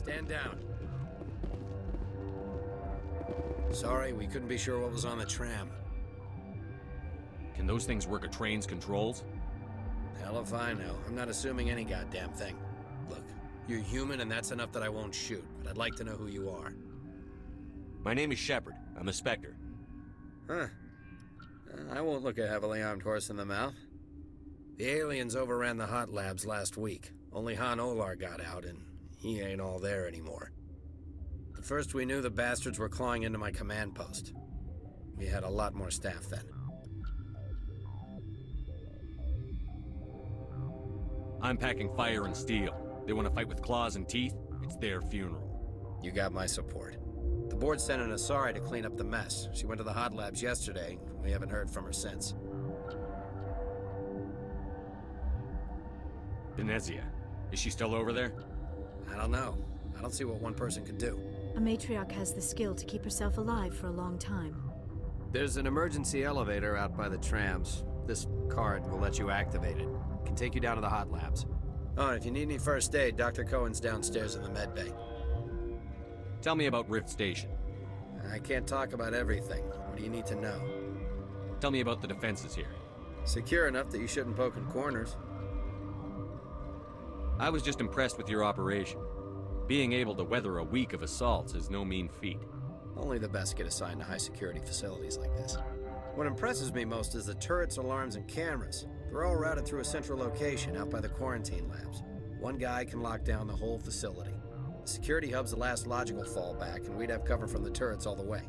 Stand down. Sorry, we couldn't be sure what was on the tram. Can those things work a train's controls? Hell if I know. I'm not assuming any goddamn thing. Look, you're human and that's enough that I won't shoot, but I'd like to know who you are. My name is Shepard. I'm a Spectre. Huh. I won't look a heavily armed horse in the mouth. The aliens overran the hot labs last week. Only Han Olar got out, and he ain't all there anymore. The first we knew, the bastards were clawing into my command post. We had a lot more staff then. I'm packing fire and steel. They want to fight with claws and teeth? It's their funeral. You got my support. The board sent an Asari to clean up the mess. She went to the hot labs yesterday. We haven't heard from her since. Venezia. Is she still over there? I don't know. I don't see what one person could do. A matriarch has the skill to keep herself alive for a long time. There's an emergency elevator out by the trams. This card will let you activate it. It can take you down to the hot labs. Oh, and if you need any first aid, Dr. Cohen's downstairs in the med bay. Tell me about Rift Station. I can't talk about everything. What do you need to know? Tell me about the defenses here. Secure enough that you shouldn't poke in corners. I was just impressed with your operation. Being able to weather a week of assaults is no mean feat. Only the best get assigned to high-security facilities like this. What impresses me most is the turrets, alarms, and cameras. They're all routed through a central location out by the quarantine labs. One guy can lock down the whole facility. The security hub's the last logical fallback, and we'd have cover from the turrets all the way.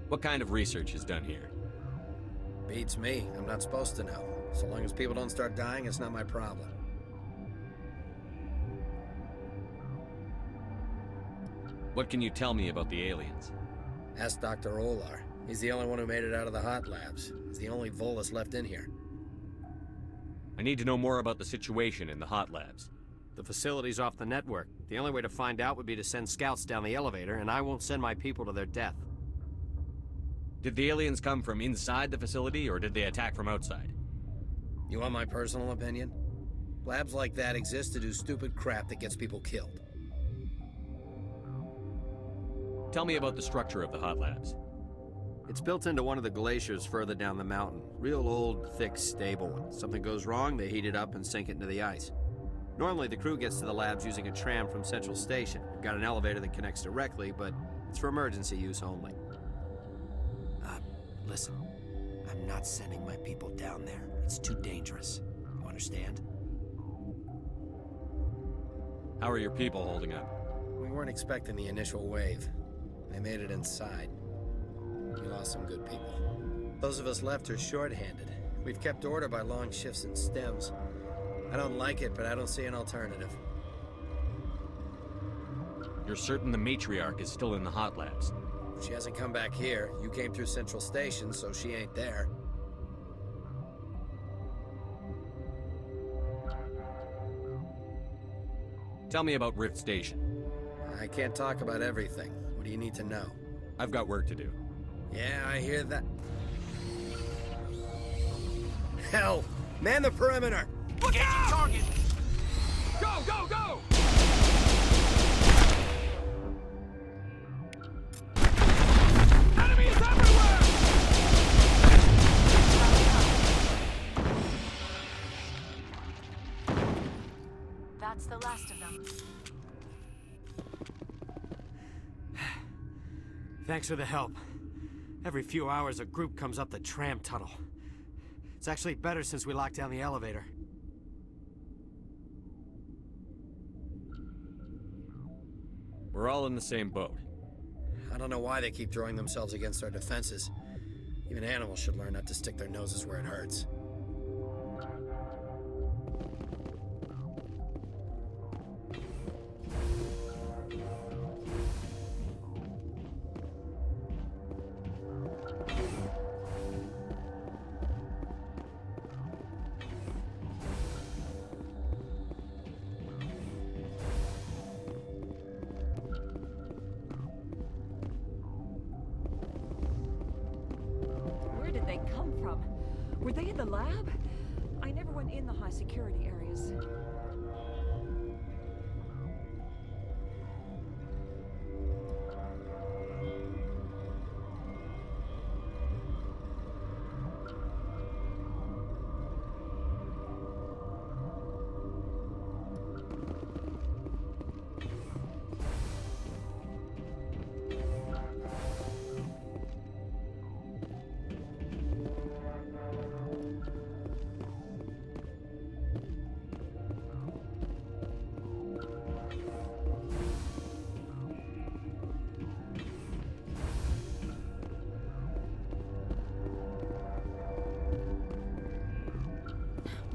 What kind of research is done here? Beats me. I'm not supposed to know. So long as people don't start dying, it's not my problem. What can you tell me about the aliens? Ask Dr. Olar. He's the only one who made it out of the hot labs. He's the only Volus left in here. I need to know more about the situation in the hot labs. The facility's off the network. The only way to find out would be to send scouts down the elevator, and I won't send my people to their death. Did the aliens come from inside the facility, or did they attack from outside? You want my personal opinion? Labs like that exist to do stupid crap that gets people killed. Tell me about the structure of the hot labs. It's built into one of the glaciers further down the mountain. Real old, thick, stable one. Something goes wrong, they heat it up and sink it into the ice. Normally, the crew gets to the labs using a tram from Central Station. We've got an elevator that connects directly, but it's for emergency use only. Listen. I'm not sending my people down there. It's too dangerous. You understand? How are your people holding up? We weren't expecting the initial wave. They made it inside. We lost some good people. Those of us left are short-handed. We've kept order by long shifts in stems. I don't like it, but I don't see an alternative. You're certain the matriarch is still in the hot labs? She hasn't come back here. You came through Central Station, so she ain't there. Tell me about Rift Station. I can't talk about everything. What do you need to know? I've got work to do. Yeah, I hear that. Hell! Man the perimeter! Look out! Target! Go, go, go! Enemies everywhere! That's the last of them. Thanks for the help. Every few hours, a group comes up the tram tunnel. It's actually better since we locked down the elevator. We're all in the same boat. I don't know why they keep throwing themselves against our defenses. Even animals should learn not to stick their noses where it hurts. Where did they come from? Were they in the lab? I never went in the high security areas.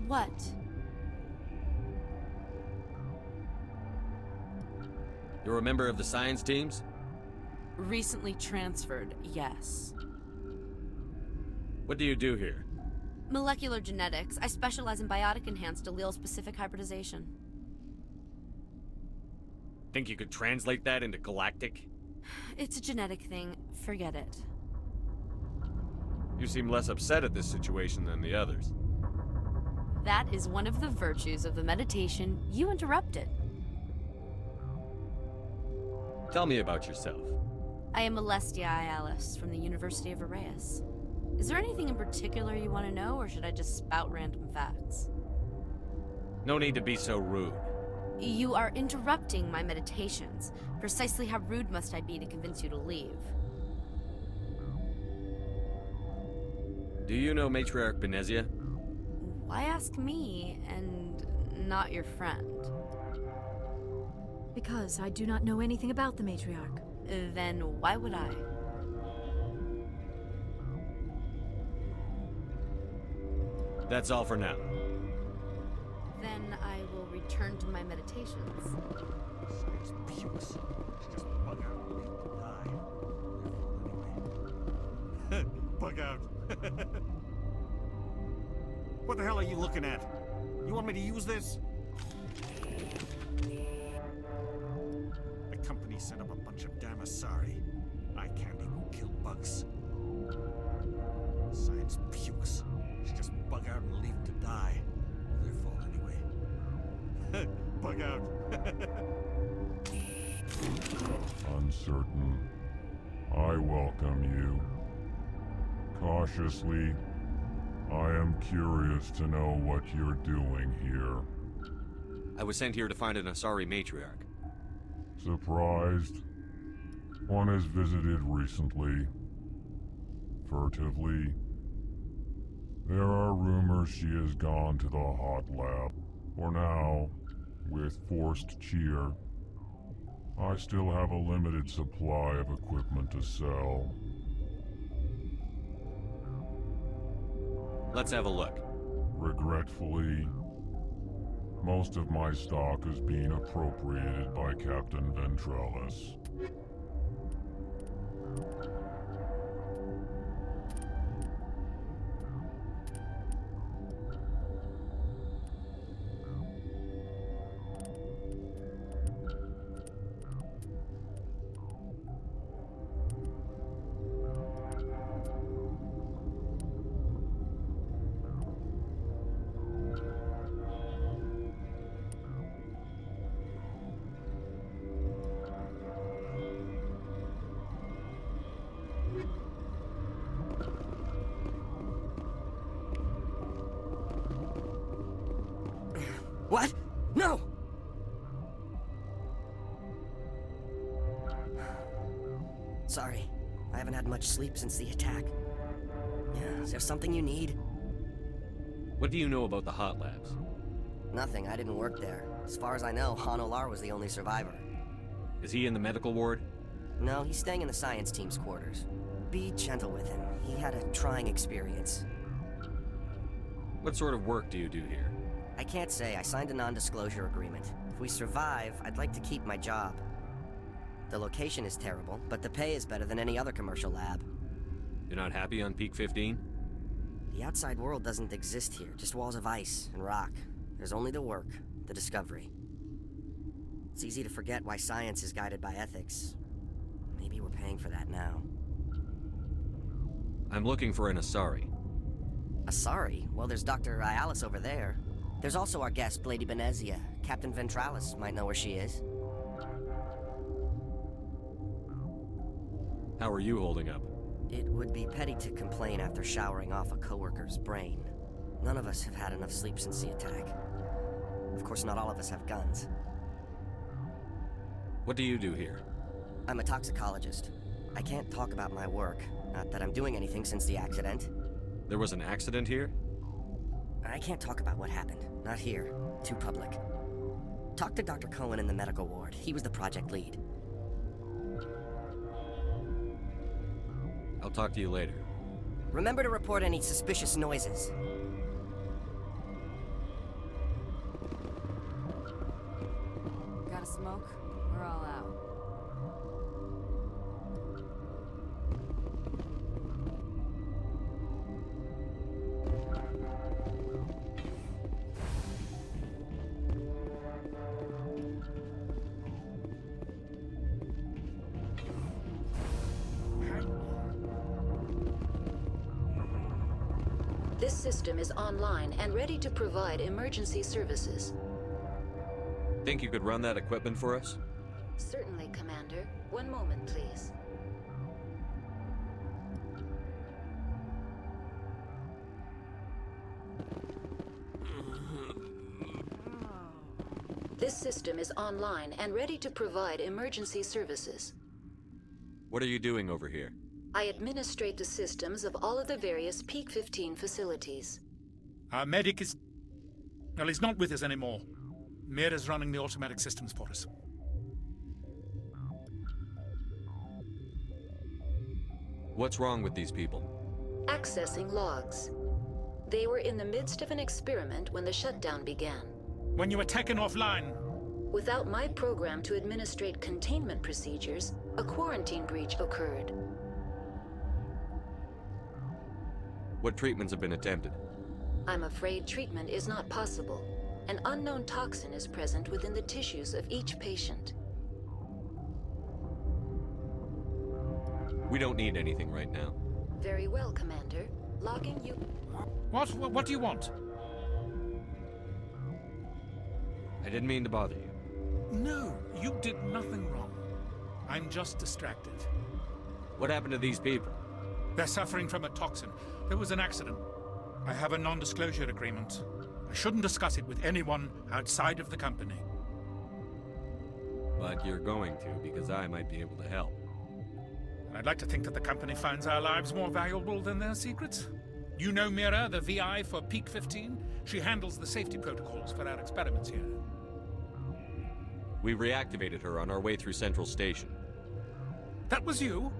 What? You're a member of the science teams? Recently transferred, yes. What do you do here? Molecular genetics. I specialize in biotic-enhanced allele-specific hybridization. Think you could translate that into galactic? It's a genetic thing. Forget it. You seem less upset at this situation than the others. That is one of the virtues of the meditation you interrupted. Tell me about yourself. I am Alestia Ialis from the University of Arraeus. Is there anything in particular you want to know, or should I just spout random facts? No need to be so rude. You are interrupting my meditations. Precisely how rude must I be to convince you to leave? Do you know Matriarch Benezia? Why ask me, and not your friend? Because I do not know anything about the matriarch. Then why would I? That's all for now. Then I will return to my meditations. Science pukes. Just bug out and leave to die. Anyway. Bug out. What the hell are you looking at? You want me to use this? The company set up a bunch of damn Asari. Eye candy who kill bugs. Science pukes. Just bug out and leave to die. Their fault anyway. Bug out. Uncertain. I welcome you. Cautiously, I am curious to know what you're doing here. I was sent here to find an Asari matriarch. Surprised? One has visited recently. Furtively. There are rumors she has gone to the hot lab. For now, with forced cheer, I still have a limited supply of equipment to sell. Let's have a look. Regretfully, most of my stock is being appropriated by Captain Ventralis. What? No! Sorry, I haven't had much sleep since the attack. Yeah, is there something you need? What do you know about the hot labs? Nothing, I didn't work there. As far as I know, Han Olar was the only survivor. Is he in the medical ward? No, he's staying in the science team's quarters. Be gentle with him. He had a trying experience. What sort of work do you do here? I can't say. I signed a non-disclosure agreement. If we survive, I'd like to keep my job. The location is terrible, but the pay is better than any other commercial lab. You're not happy on Peak 15? The outside world doesn't exist here, just walls of ice and rock. There's only the work, the discovery. It's easy to forget why science is guided by ethics. Maybe we're paying for that now. I'm looking for an Asari. Asari? Well, there's Dr. Ialis over there. There's also our guest, Lady Benezia. Captain Ventralis might know where she is. How are you holding up? It would be petty to complain after showering off a coworker's brain. None of us have had enough sleep since the attack. Of course, not all of us have guns. What do you do here? I'm a toxicologist. I can't talk about my work. Not that I'm doing anything since the accident. There was an accident here? I can't talk about what happened. Not here. Too public. Talk to Dr. Cohen in the medical ward. He was the project lead. I'll talk to you later. Remember to report any suspicious noises. This system is online and ready to provide emergency services. Think you could run that equipment for us? Certainly, Commander. One moment, please. This system is online and ready to provide emergency services. What are you doing over here? I administrate the systems of all of the various Peak 15 facilities. Our medic is... well, he's not with us anymore. Mira's running the automatic systems for us. What's wrong with these people? Accessing logs. They were in the midst of an experiment when the shutdown began. When you were taken offline... Without my program to administrate containment procedures, a quarantine breach occurred. What treatments have been attempted? I'm afraid treatment is not possible. An unknown toxin is present within the tissues of each patient. We don't need anything right now. Very well, Commander. Logging you... What do you want? I didn't mean to bother you. No, you did nothing wrong. I'm just distracted. What happened to these people? They're suffering from a toxin. There was an accident. I have a non-disclosure agreement. I shouldn't discuss it with anyone outside of the company. But you're going to, because I might be able to help. I'd like to think that the company finds our lives more valuable than their secrets. You know Mira, the VI for Peak 15? She handles the safety protocols for our experiments here. We reactivated her on our way through Central Station. That was you?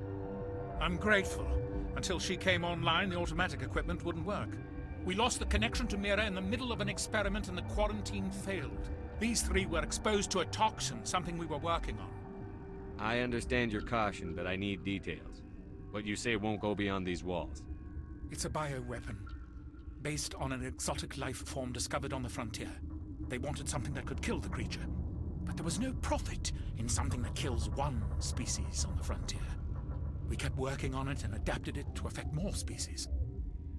I'm grateful. Until she came online, the automatic equipment wouldn't work. We lost the connection to Mira in the middle of an experiment and the quarantine failed. These three were exposed to a toxin, something we were working on. I understand your caution, but I need details. What you say won't go beyond these walls. It's a bioweapon, based on an exotic life form discovered on the frontier. They wanted something that could kill the creature. But there was no profit in something that kills one species on the frontier. We kept working on it and adapted it to affect more species.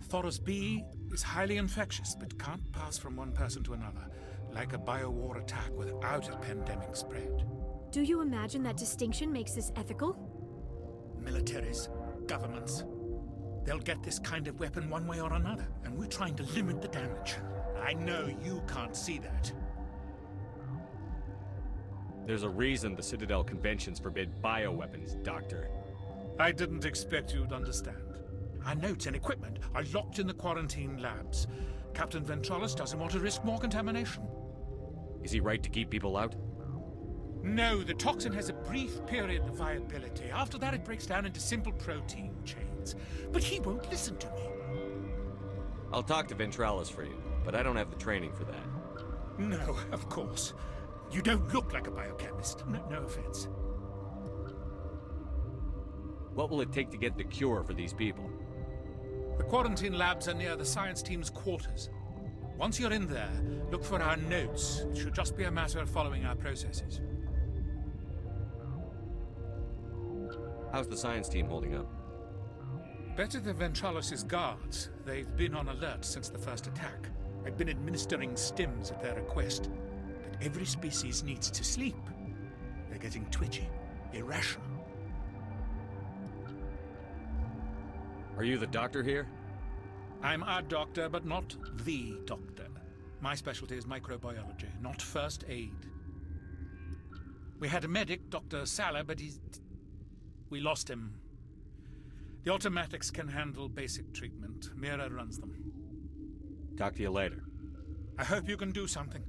Thoros B is highly infectious, but can't pass from one person to another, like a biowar attack without a pandemic spread. Do you imagine that distinction makes this ethical? Militaries, governments, they'll get this kind of weapon one way or another, and we're trying to limit the damage. I know you can't see that. There's a reason the Citadel conventions forbid bioweapons, Doctor. I didn't expect you'd understand. Our notes and equipment are locked in the quarantine labs. Captain Ventralis doesn't want to risk more contamination. Is he right to keep people out? No, the toxin has a brief period of viability. After that, it breaks down into simple protein chains. But he won't listen to me. I'll talk to Ventralis for you, but I don't have the training for that. No, of course. You don't look like a biochemist. No offense. What will it take to get the cure for these people? The quarantine labs are near the science team's quarters. Once you're in there, look for our notes. It should just be a matter of following our processes. How's the science team holding up? Better than Ventralis' guards. They've been on alert since the first attack. I've been administering stims at their request. But every species needs to sleep. They're getting twitchy, irrational. Are you the doctor here? I'm a doctor, but not the doctor. My specialty is microbiology, not first aid. We had a medic, Dr. Salah, but we lost him. The automatics can handle basic treatment. Mira runs them. Talk to you later. I hope you can do something.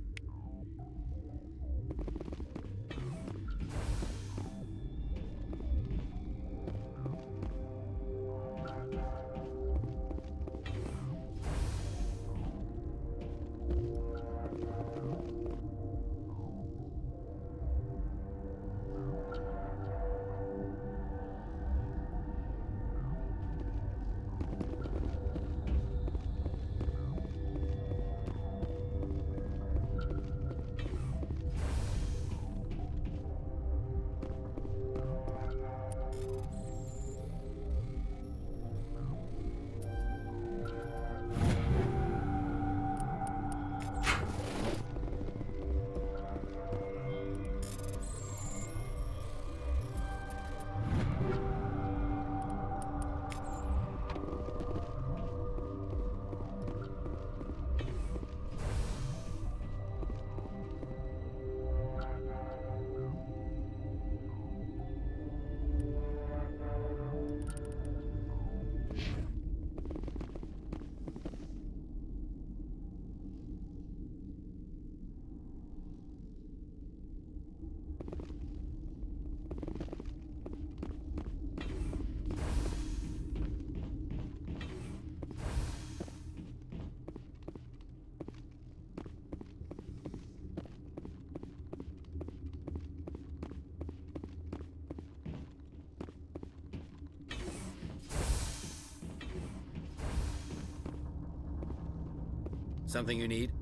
Something you need?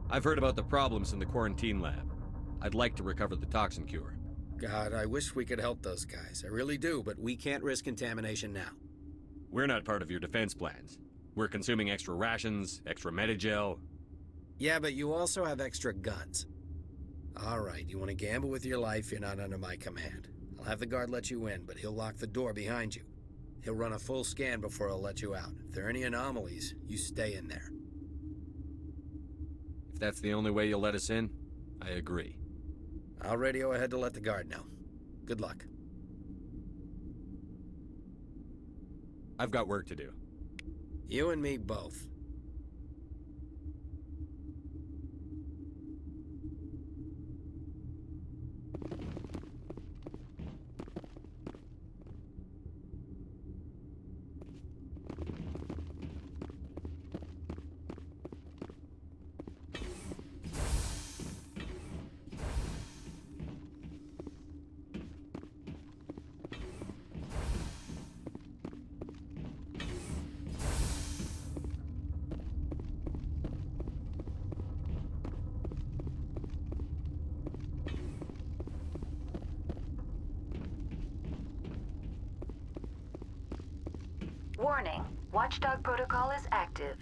I've heard about the problems in the quarantine lab. I'd like to recover the toxin cure. God, I wish we could help those guys. I really do, but we can't risk contamination now. We're not part of your defense plans. We're consuming extra rations, extra Medigel. Yeah, but you also have extra guns. All right, you want to gamble with your life, you're not under my command. I'll have the guard let you in, but he'll lock the door behind you. He'll run a full scan before he'll let you out. If there are any anomalies, you stay in there. If that's the only way you'll let us in, I agree. I'll radio ahead to let the guard know. Good luck. I've got work to do. You and me both. Warning, Watchdog protocol is active.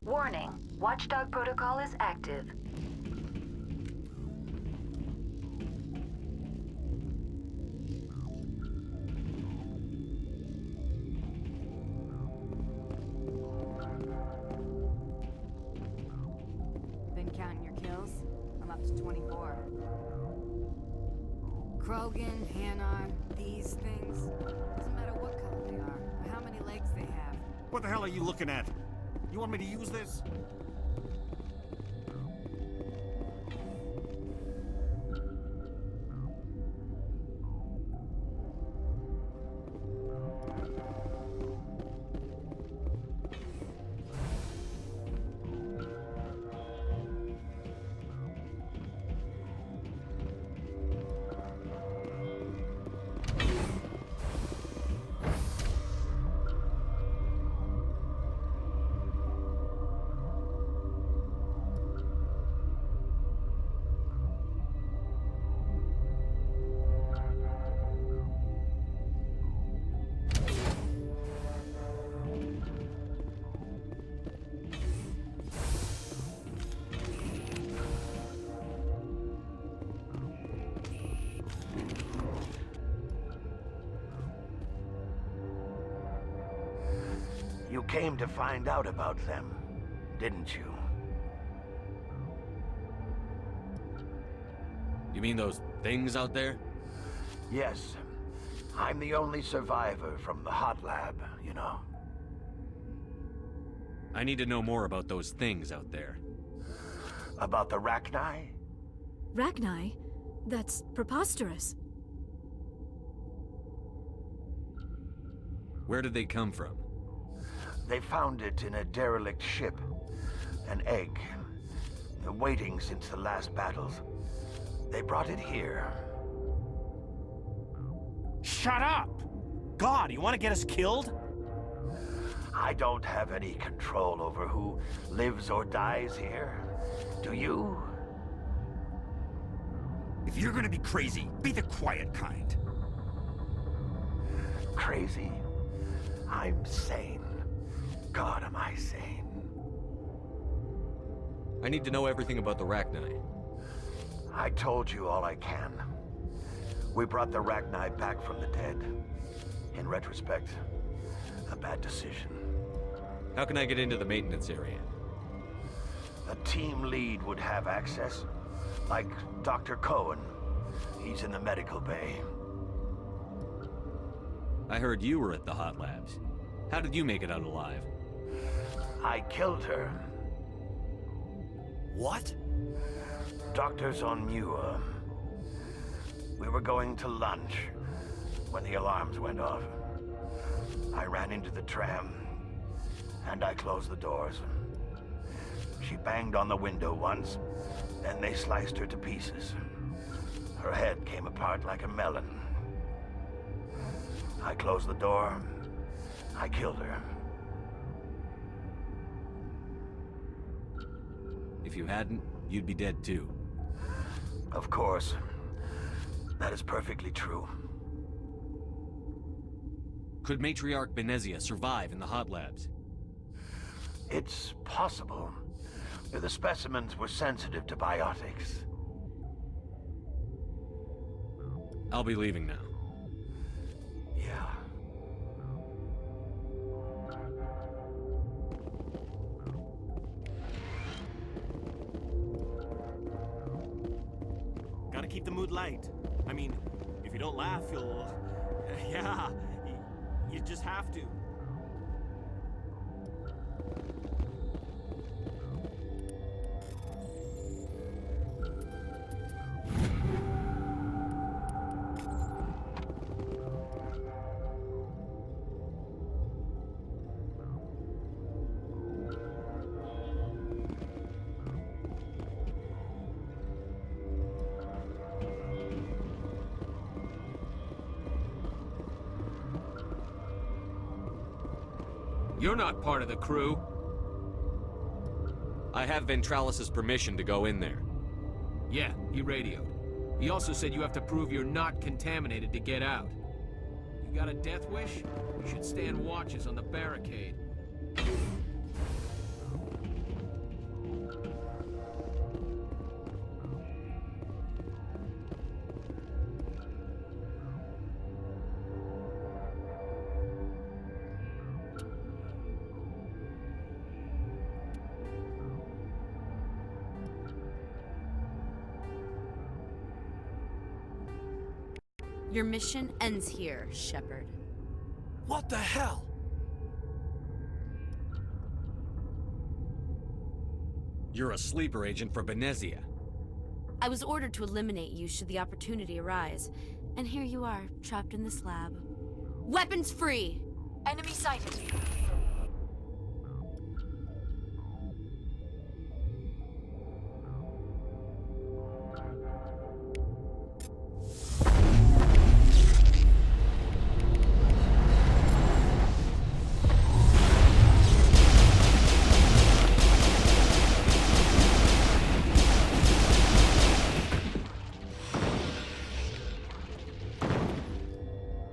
Warning, Watchdog protocol is active. Been counting your kills? I'm up to 24. Krogan, Hanar, these things. Doesn't matter what color they are, or how many legs they have. What the hell are you looking at? You want me to use this? You came to find out about them, didn't you? You mean those things out there? Yes. I'm the only survivor from the hot lab, you know. I need to know more about those things out there. About the Rachni? Rachni? That's preposterous. Where did they come from? They found it in a derelict ship. An egg. Waiting since the last battles. They brought it here. Shut up! God, you want to get us killed? I don't have any control over who lives or dies here. Do you? If you're gonna be crazy, be the quiet kind. Crazy? I'm sane. God, am I sane? I need to know everything about the Rachni. I told you all I can. We brought the Rachni back from the dead. In retrospect, a bad decision. How can I get into the maintenance area? A team lead would have access. Like Dr. Cohen. He's in the medical bay. I heard you were at the hot labs. How did you make it out alive? I killed her. What? Doctors on Muir. We were going to lunch when the alarms went off. I ran into the tram, and I closed the doors. She banged on the window once, then they sliced her to pieces. Her head came apart like a melon. I closed the door. I killed her. If you hadn't, you'd be dead too. Of course. That is perfectly true. Could Matriarch Benezia survive in the hot labs? It's possible. The specimens were sensitive to biotics. I'll be leaving now. Yeah. Gotta keep the mood light. I mean, if you don't laugh, you'll... yeah, you just have to. You're not part of the crew. I have Ventralis's permission to go in there. Yeah, he radioed. He also said you have to prove you're not contaminated to get out. You got a death wish? You should stand watches on the barricade. Your mission ends here, Shepard. What the hell? You're a sleeper agent for Benezia. I was ordered to eliminate you should the opportunity arise. And here you are, trapped in this lab. Weapons free! Enemy sighted.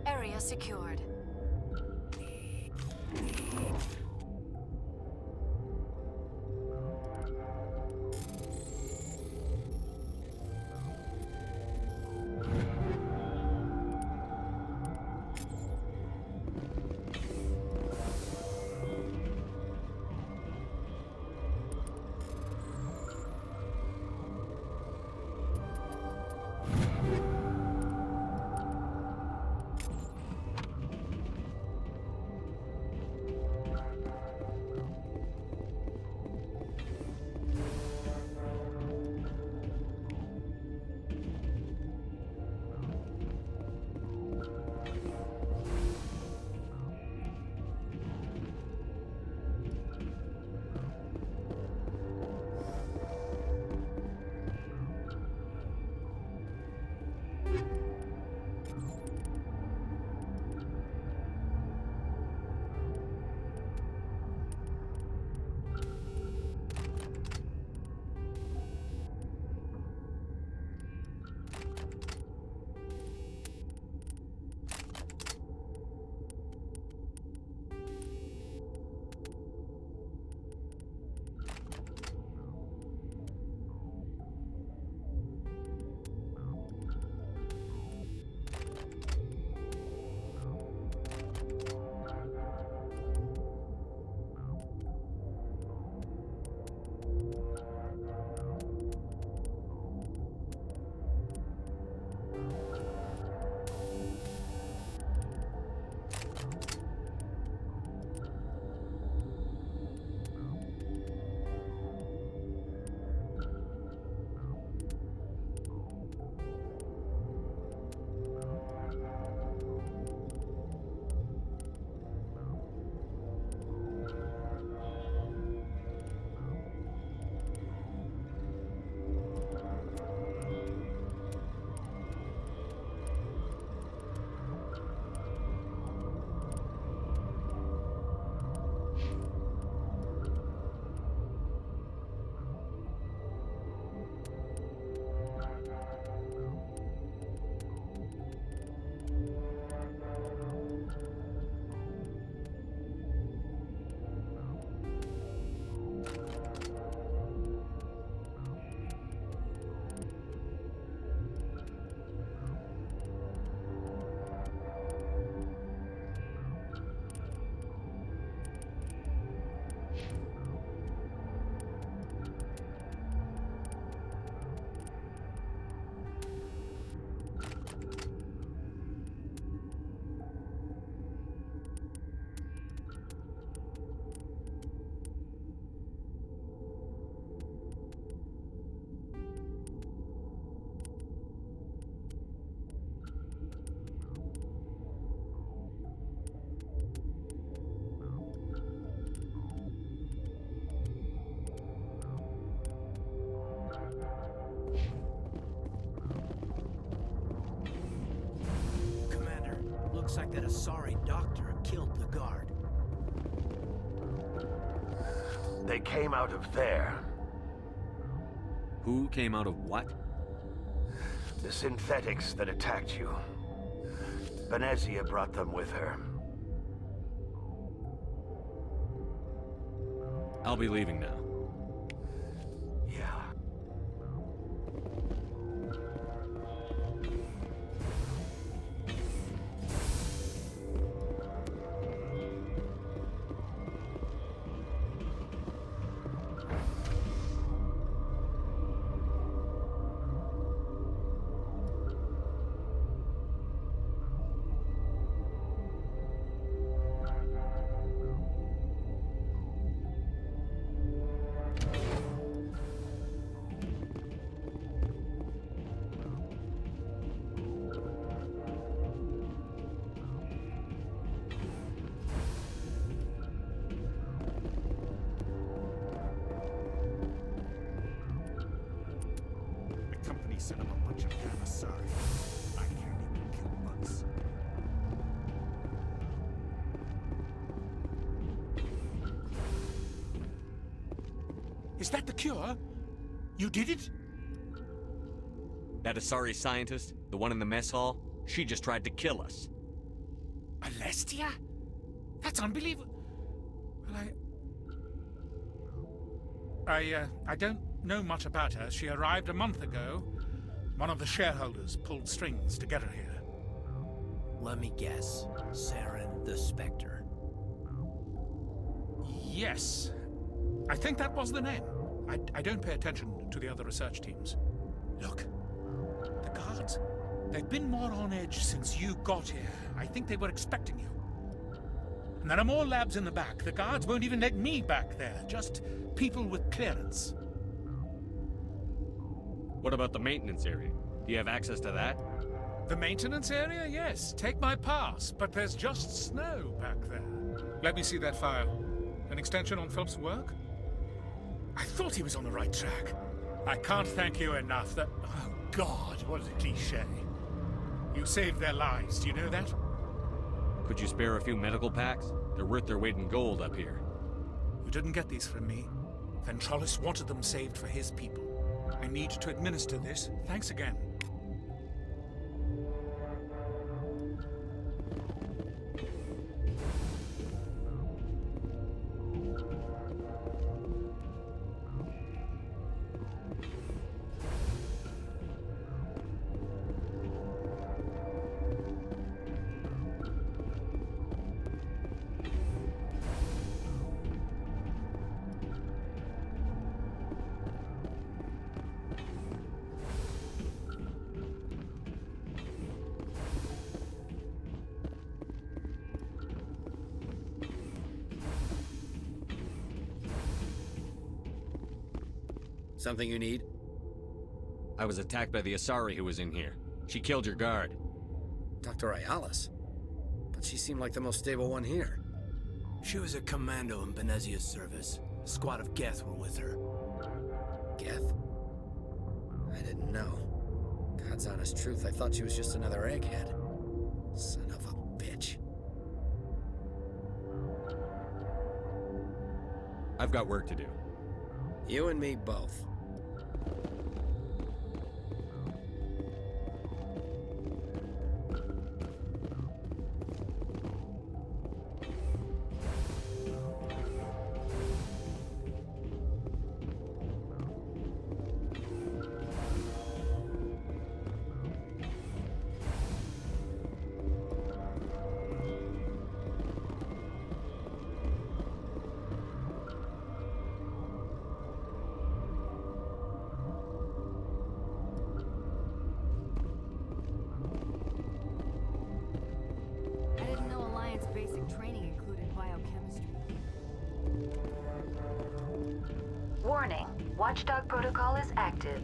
Area secured. looks like that Asari doctor killed the guard. They came out of there. Who came out of what? The synthetics that attacked you. Venezia brought them with her. I'll be leaving now. Yeah. Set up a bunch of damn Asari. I can't even kill bugs. Is that the cure? You did it? That Asari scientist, the one in the mess hall, she just tried to kill us. Alestia? That's unbelievable. Well, I don't know much about her. She arrived a month ago. One of the shareholders pulled strings to get her here. Let me guess. Saren the Spectre. Yes. I think that was the name. I don't pay attention to the other research teams. Look. The guards. They've been more on edge since you got here. I think they were expecting you. And there are more labs in the back. The guards won't even let me back there. Just people with clearance. What about the maintenance area? Do you have access to that? The maintenance area? Yes. Take my pass. But there's just snow back there. Let me see that file. An extension on Philip's work? I thought he was on the right track. I can't thank you enough that... Oh, God, what a cliché. You saved their lives. Do you know that? Could you spare a few medical packs? They're worth their weight in gold up here. You didn't get these from me. Ventrolis wanted them saved for his people. I need to administer this. Thanks again. Something you need? I was attacked by the Asari who was in here. She killed your guard. Dr. Ayalis? But she seemed like the most stable one here. She was a commando in Benezia's service. A squad of Geth were with her. Geth? I didn't know. God's honest truth, I thought she was just another egghead. Son of a bitch. I've got work to do. You and me both. Warning, Watchdog protocol is active.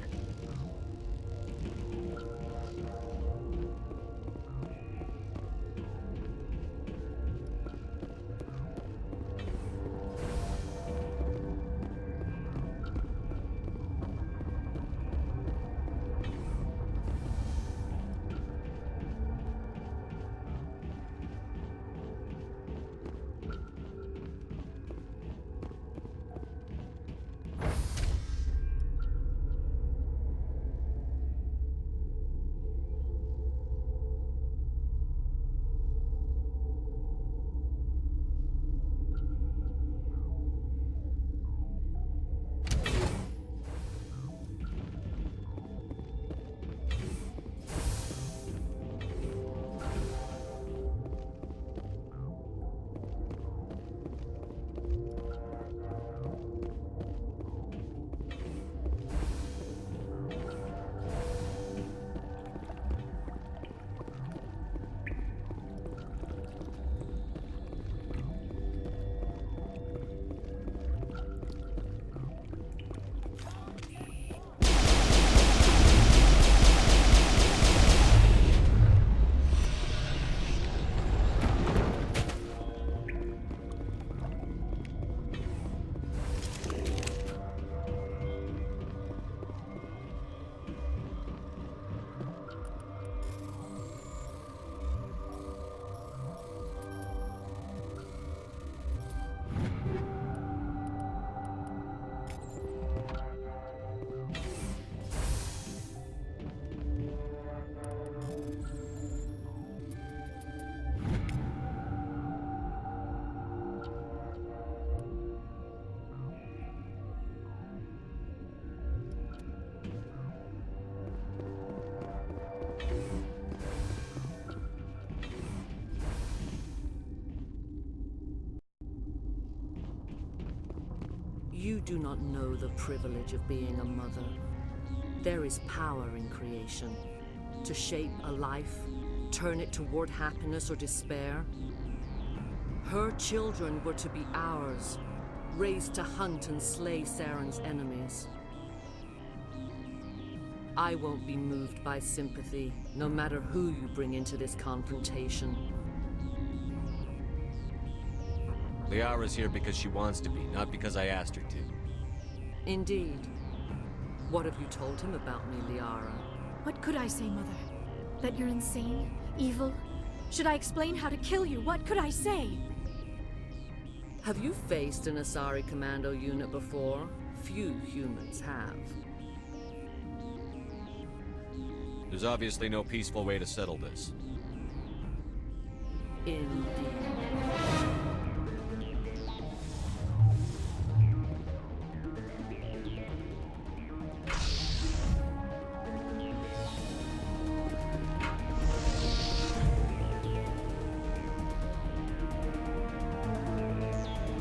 You do not know the privilege of being a mother. There is power in creation. To shape a life, turn it toward happiness or despair. Her children were to be ours, raised to hunt and slay Saren's enemies. I won't be moved by sympathy, no matter who you bring into this confrontation. Liara's here because she wants to be, not because I asked her to. Indeed. What have you told him about me, Liara? What could I say, Mother? That you're insane? Evil? Should I explain how to kill you? What could I say? Have you faced an Asari commando unit before? Few humans have. There's obviously no peaceful way to settle this. Indeed.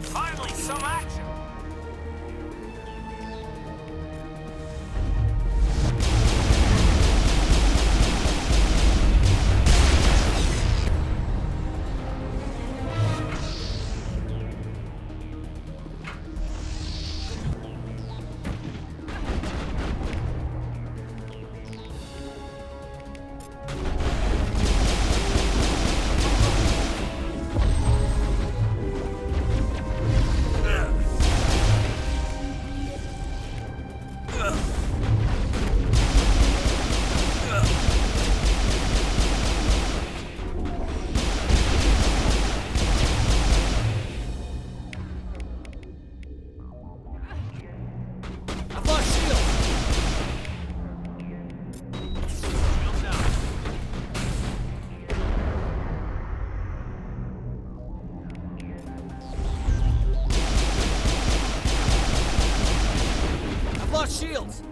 Finally, some action! Shields!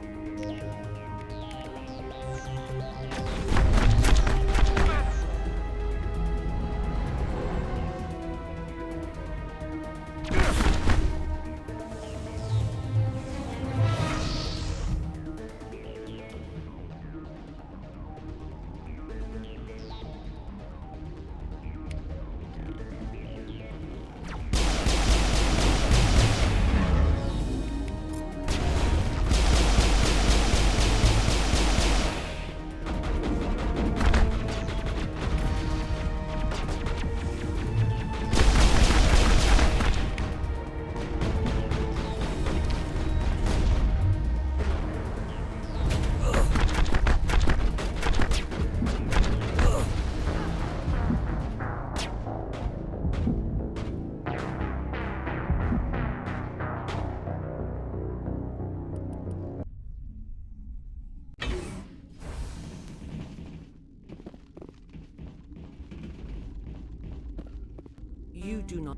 You do not...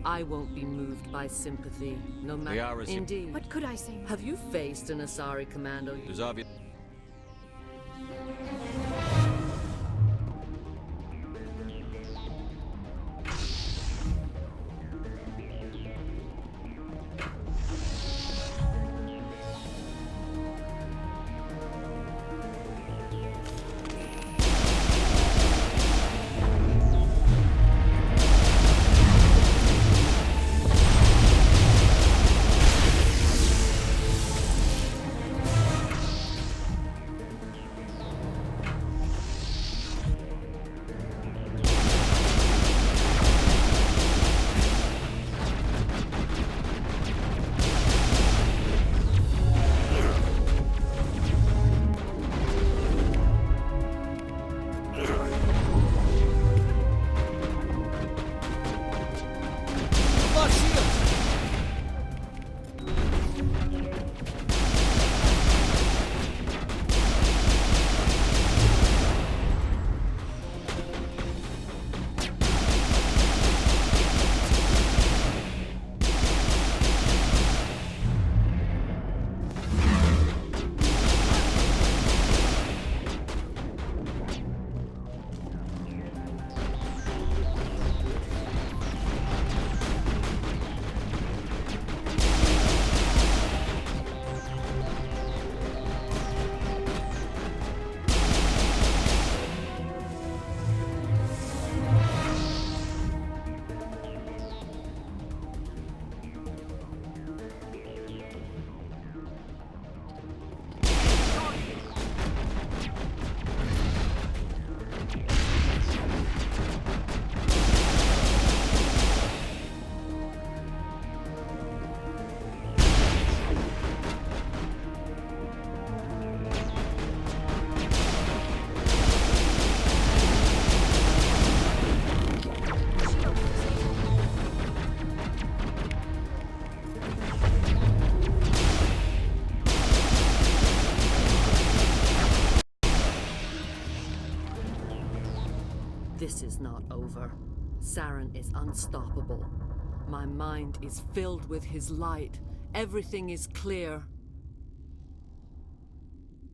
I won't be moved by sympathy, no matter... Liara's here. Indeed. What could I say? Have you faced an Asari commando? There's obvious... This is not over. Saren is unstoppable. My mind is filled with his light. Everything is clear.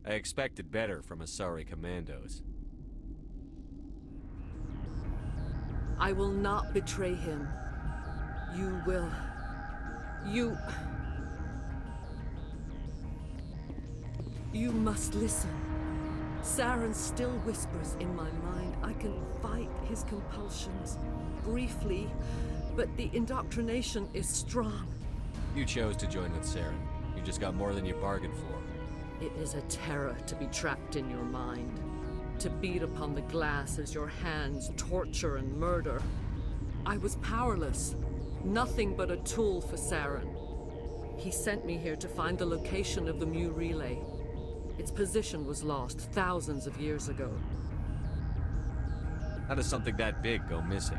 I expected better from Asari commandos. I will not betray him. You will. You must listen. Saren still whispers in my mind. I can fight his compulsions briefly, but the indoctrination is strong. You chose to join with Saren. You just got more than you bargained for. It is a terror to be trapped in your mind. To beat upon the glass as your hands torture and murder. I was powerless. Nothing but a tool for Saren. He sent me here to find the location of the Mu relay. Its position was lost thousands of years ago. How does something that big go missing?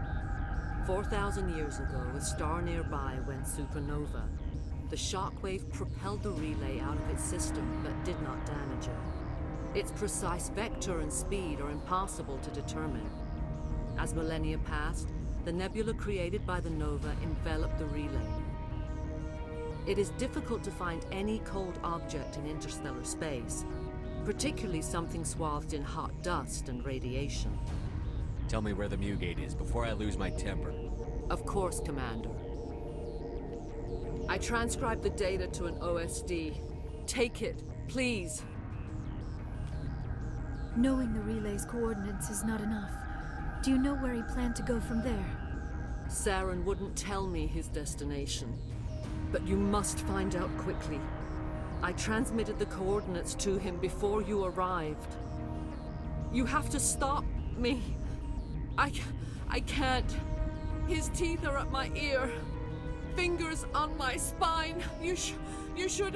4,000 years ago, a star nearby went supernova. The shockwave propelled the relay out of its system, but did not damage it. Its precise vector and speed are impossible to determine. As millennia passed, the nebula created by the nova enveloped the relay. It is difficult to find any cold object in interstellar space, particularly something swathed in hot dust and radiation. Tell me where the Mu gate is before I lose my temper. Of course, Commander. I transcribed the data to an OSD. Take it, please. Knowing the relay's coordinates is not enough. Do you know where he planned to go from there? Saren wouldn't tell me his destination. But you must find out quickly. I transmitted the coordinates to him before you arrived. You have to stop me. I can't. His teeth are at my ear. Fingers on my spine. You should.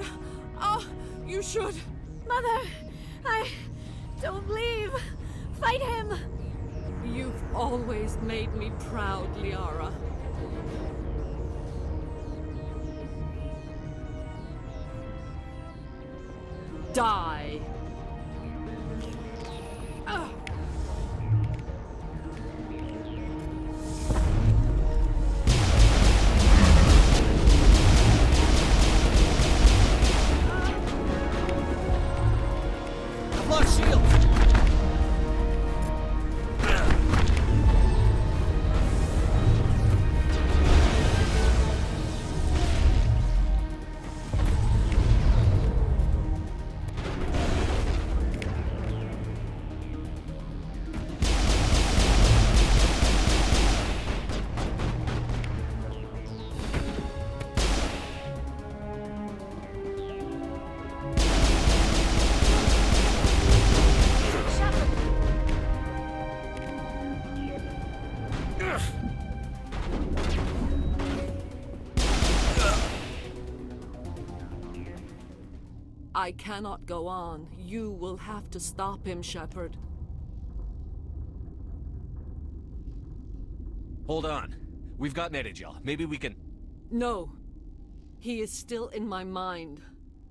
Oh, you should. Mother, don't leave. Fight him. You've always made me proud, Liara. Die. I've lost shields! I cannot go on. You will have to stop him, Shepard. Hold on. We've got Netagel. Maybe we can... No. He is still in my mind.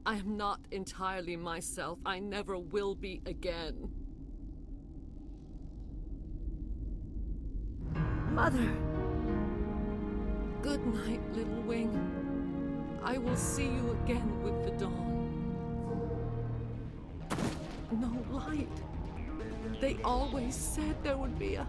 I am not entirely myself. I never will be again. Mother. Good night, little wing. I will see you again with the dawn. No light. They always said there would be a...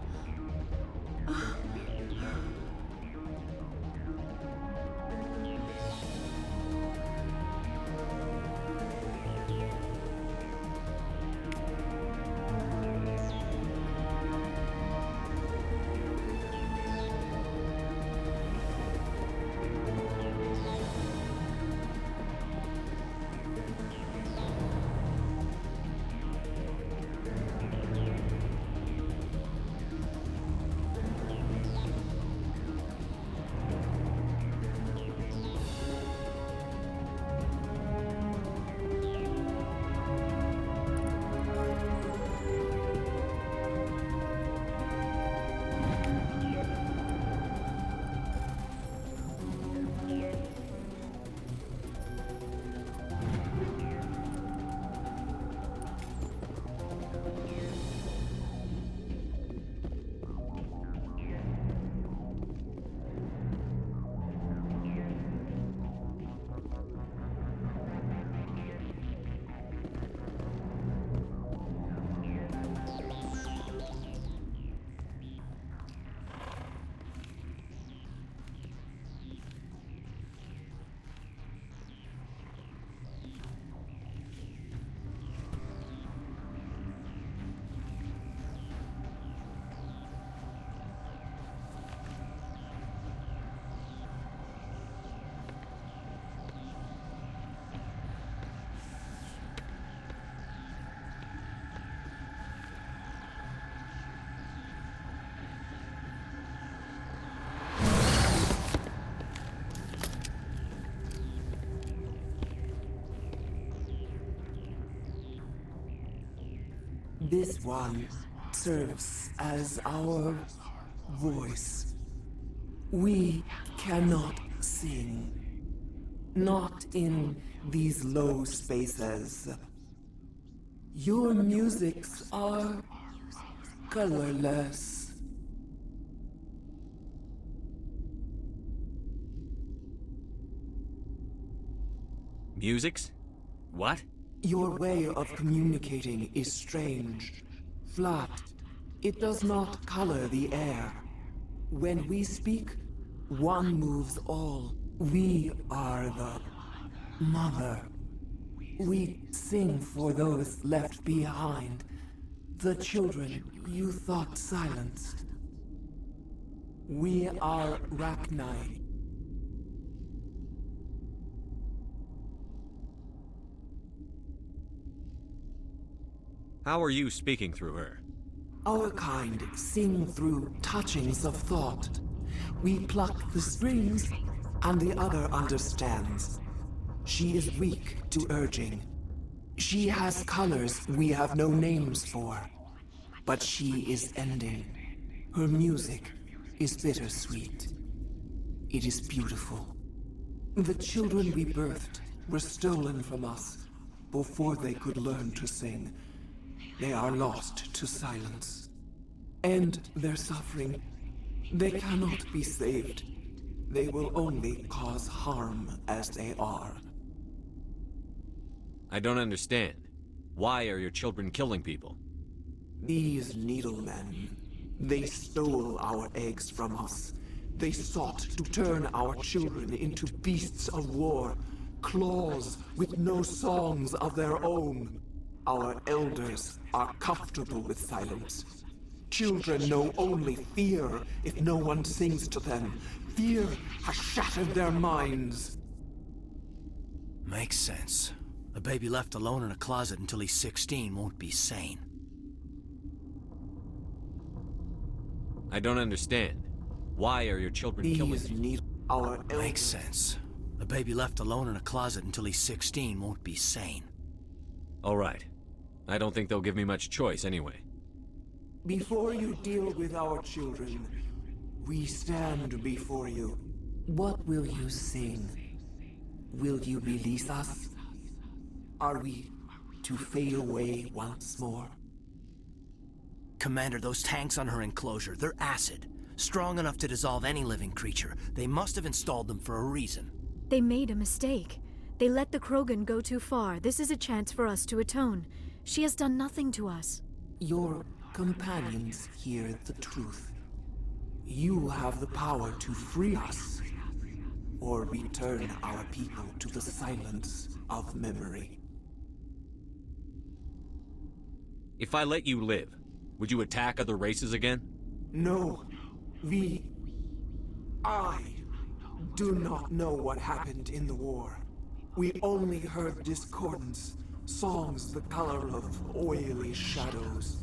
This one serves as our voice. We cannot sing. Not in these low spaces. Your musics are colorless. Musics? What? Your way of communicating is strange, flat. It does not color the air. When we speak, one moves all. We are the mother. We sing for those left behind, the children you thought silenced. We are Rachni. How are you speaking through her? Our kind sing through touchings of thought. We pluck the strings, and the other understands. She is weak to urging. She has colors we have no names for. But she is ending. Her music is bittersweet. It is beautiful. The children we birthed were stolen from us before they could learn to sing. They are lost to silence. And their suffering, they cannot be saved. They will only cause harm as they are. I don't understand. Why are your children killing people? These needlemen, they stole our eggs from us. They sought to turn our children into beasts of war, claws with no songs of their own. Our elders are comfortable with silence. Children know only fear if no one sings to them. Fear has shattered their minds. Makes sense. A baby left alone in a closet until he's 16 won't be sane. I don't understand. Why are your children killing? Makes sense. A baby left alone in a closet until he's 16 won't be sane. All right. I don't think they'll give me much choice anyway. Before you deal with our children, we stand before you. What will you sing? Will you release us? Are we to fade away once more? Commander, those tanks on her enclosure, they're acid. Strong enough to dissolve any living creature. They must have installed them for a reason. They made a mistake. They let the Krogan go too far. This is a chance for us to atone. She has done nothing to us. Your companions hear the truth. You have the power to free us, or return our people to the silence of memory. If I let you live, would you attack other races again? No. I do not know what happened in the war. We only heard discordance, songs the color of oily shadows.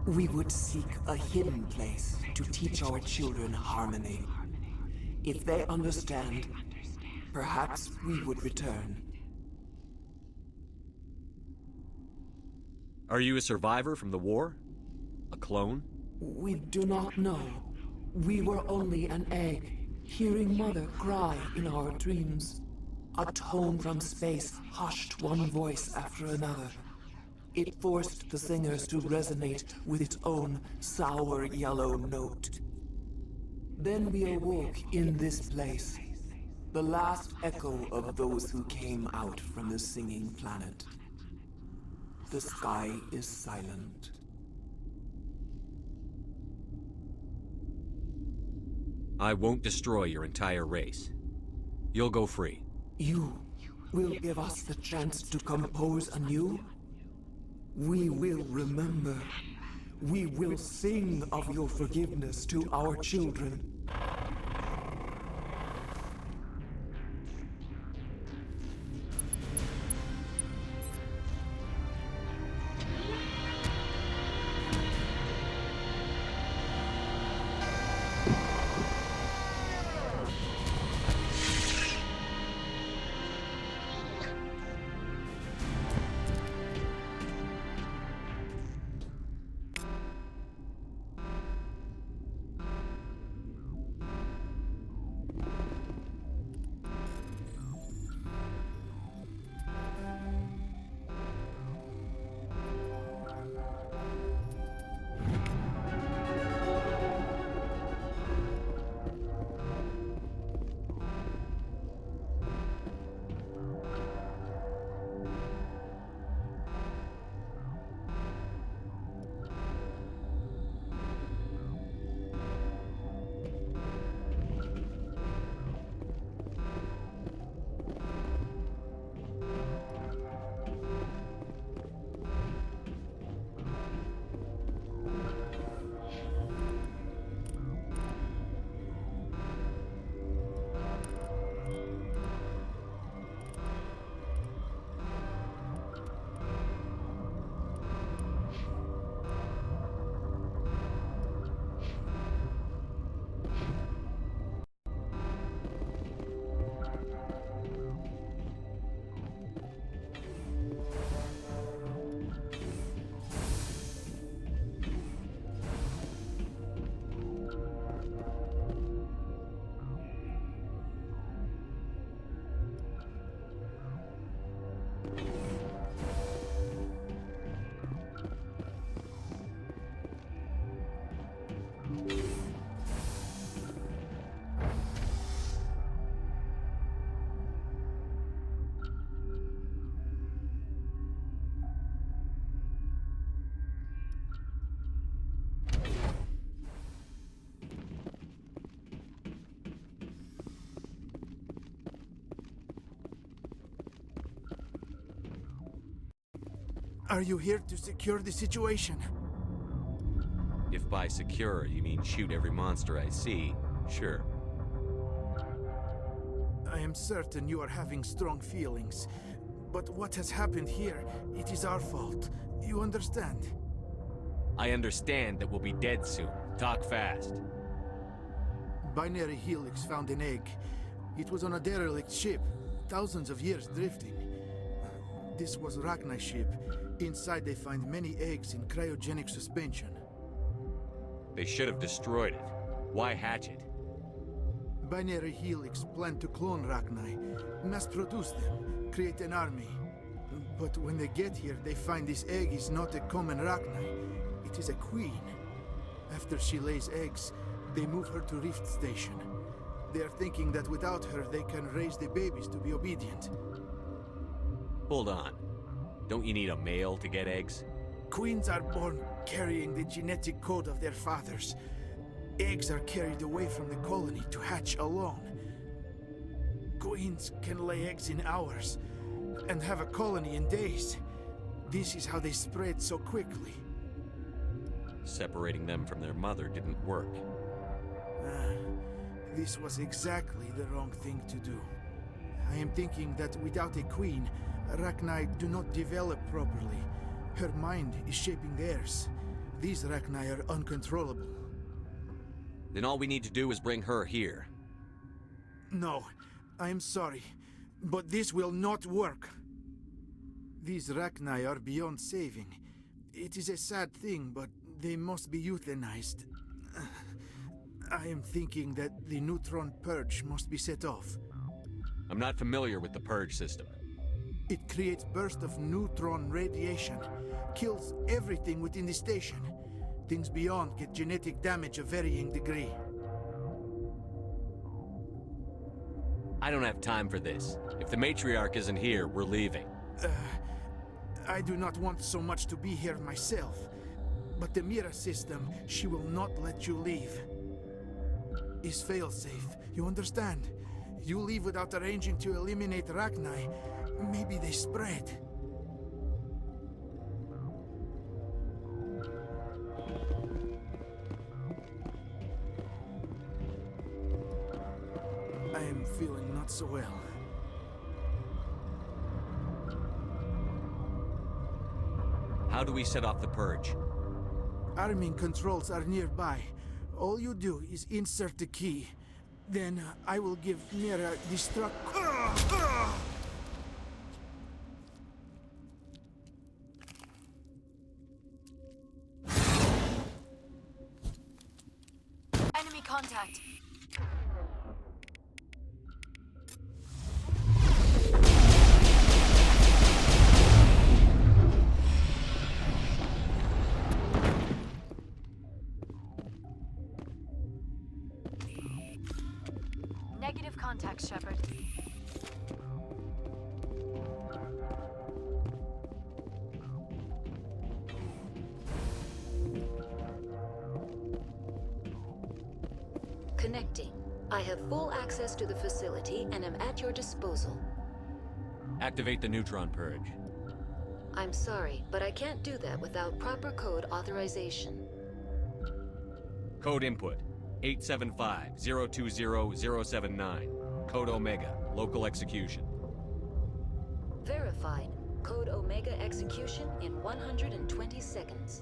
We would seek a hidden place to teach our children harmony. If they understand, perhaps we would return. Are you a survivor from the war? A clone? We do not know. We were only an egg, hearing Mother cry in our dreams. A tone from space hushed one voice after another. It forced the singers to resonate with its own sour yellow note. Then we awoke in this place, the last echo of those who came out from the singing planet. The sky is silent. I won't destroy your entire race. You'll go free. You will give us the chance to compose anew? We will remember. We will sing of your forgiveness to our children. Are you here to secure the situation? If by secure you mean shoot every monster I see, sure. I am certain you are having strong feelings. But what has happened here, it is our fault. You understand? I understand that we'll be dead soon. Talk fast. Binary Helix found an egg. It was on a derelict ship, thousands of years drifting. This was Rachni's ship. Inside they find many eggs in cryogenic suspension. They should have destroyed it. Why hatch it? Binary Helix planned to clone Rachni, mass-produce them, create an army. But when they get here, they find this egg is not a common Rachni. It is a queen. After she lays eggs, they move her to Rift Station. They are thinking that without her, they can raise the babies to be obedient. Hold on. Don't you need a male to get eggs? Queens are born carrying the genetic code of their fathers. Eggs are carried away from the colony to hatch alone. Queens can lay eggs in hours and have a colony in days. This is how they spread so quickly. Separating them from their mother didn't work. This was exactly the wrong thing to do. I am thinking that without a queen, Rachni do not develop properly. Her mind is shaping theirs. These Rachni are uncontrollable. Then all we need to do is bring her here. No, I am sorry, but this will not work. These Rachni are beyond saving. It is a sad thing, but they must be euthanized. I am thinking that the neutron purge must be set off. I'm not familiar with the purge system. It creates bursts of neutron radiation, kills everything within the station. Things beyond get genetic damage of varying degree. I don't have time for this. If the matriarch isn't here, we're leaving. I do not want so much to be here myself. But the Mira system, she will not let you leave. Is failsafe, you understand? You leave without arranging to eliminate Rachni, maybe they spread. I am feeling not so well. How do we set off the purge? Arming controls are nearby. All you do is insert the key. Then I will give Mira destruct... Enemy contact. Negative contact, Shepard. Connecting. I have full access to the facility and am at your disposal. Activate the neutron purge. I'm sorry, but I can't do that without proper code authorization. Code input 875-020-079. Code Omega. Local execution. Verified. Code Omega execution in 120 seconds.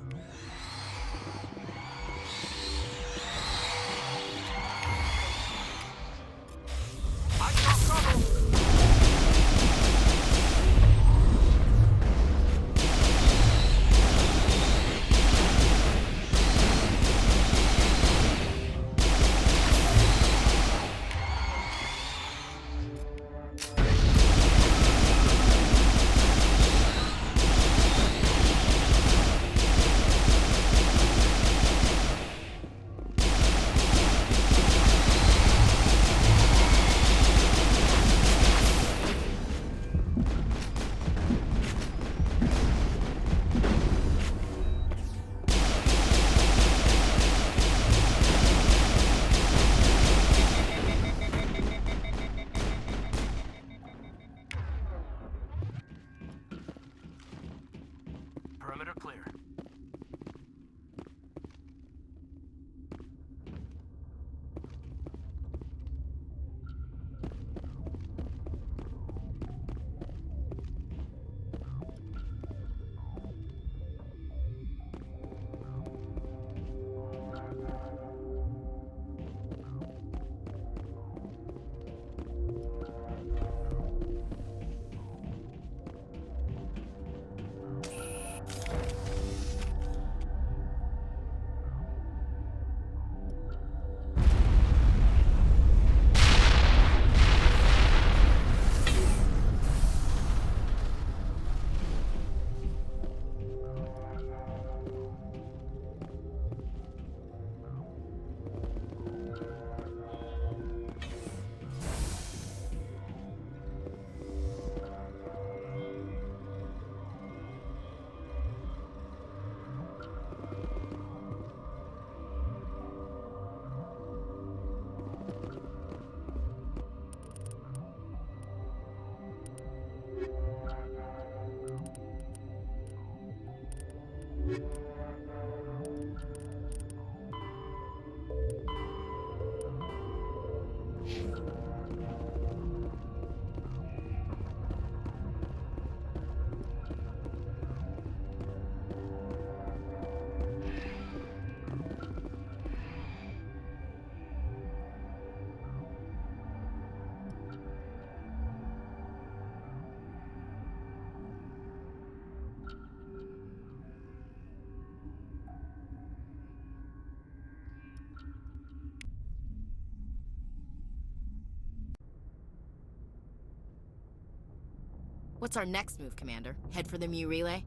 What's our next move, Commander? Head for the Mu relay?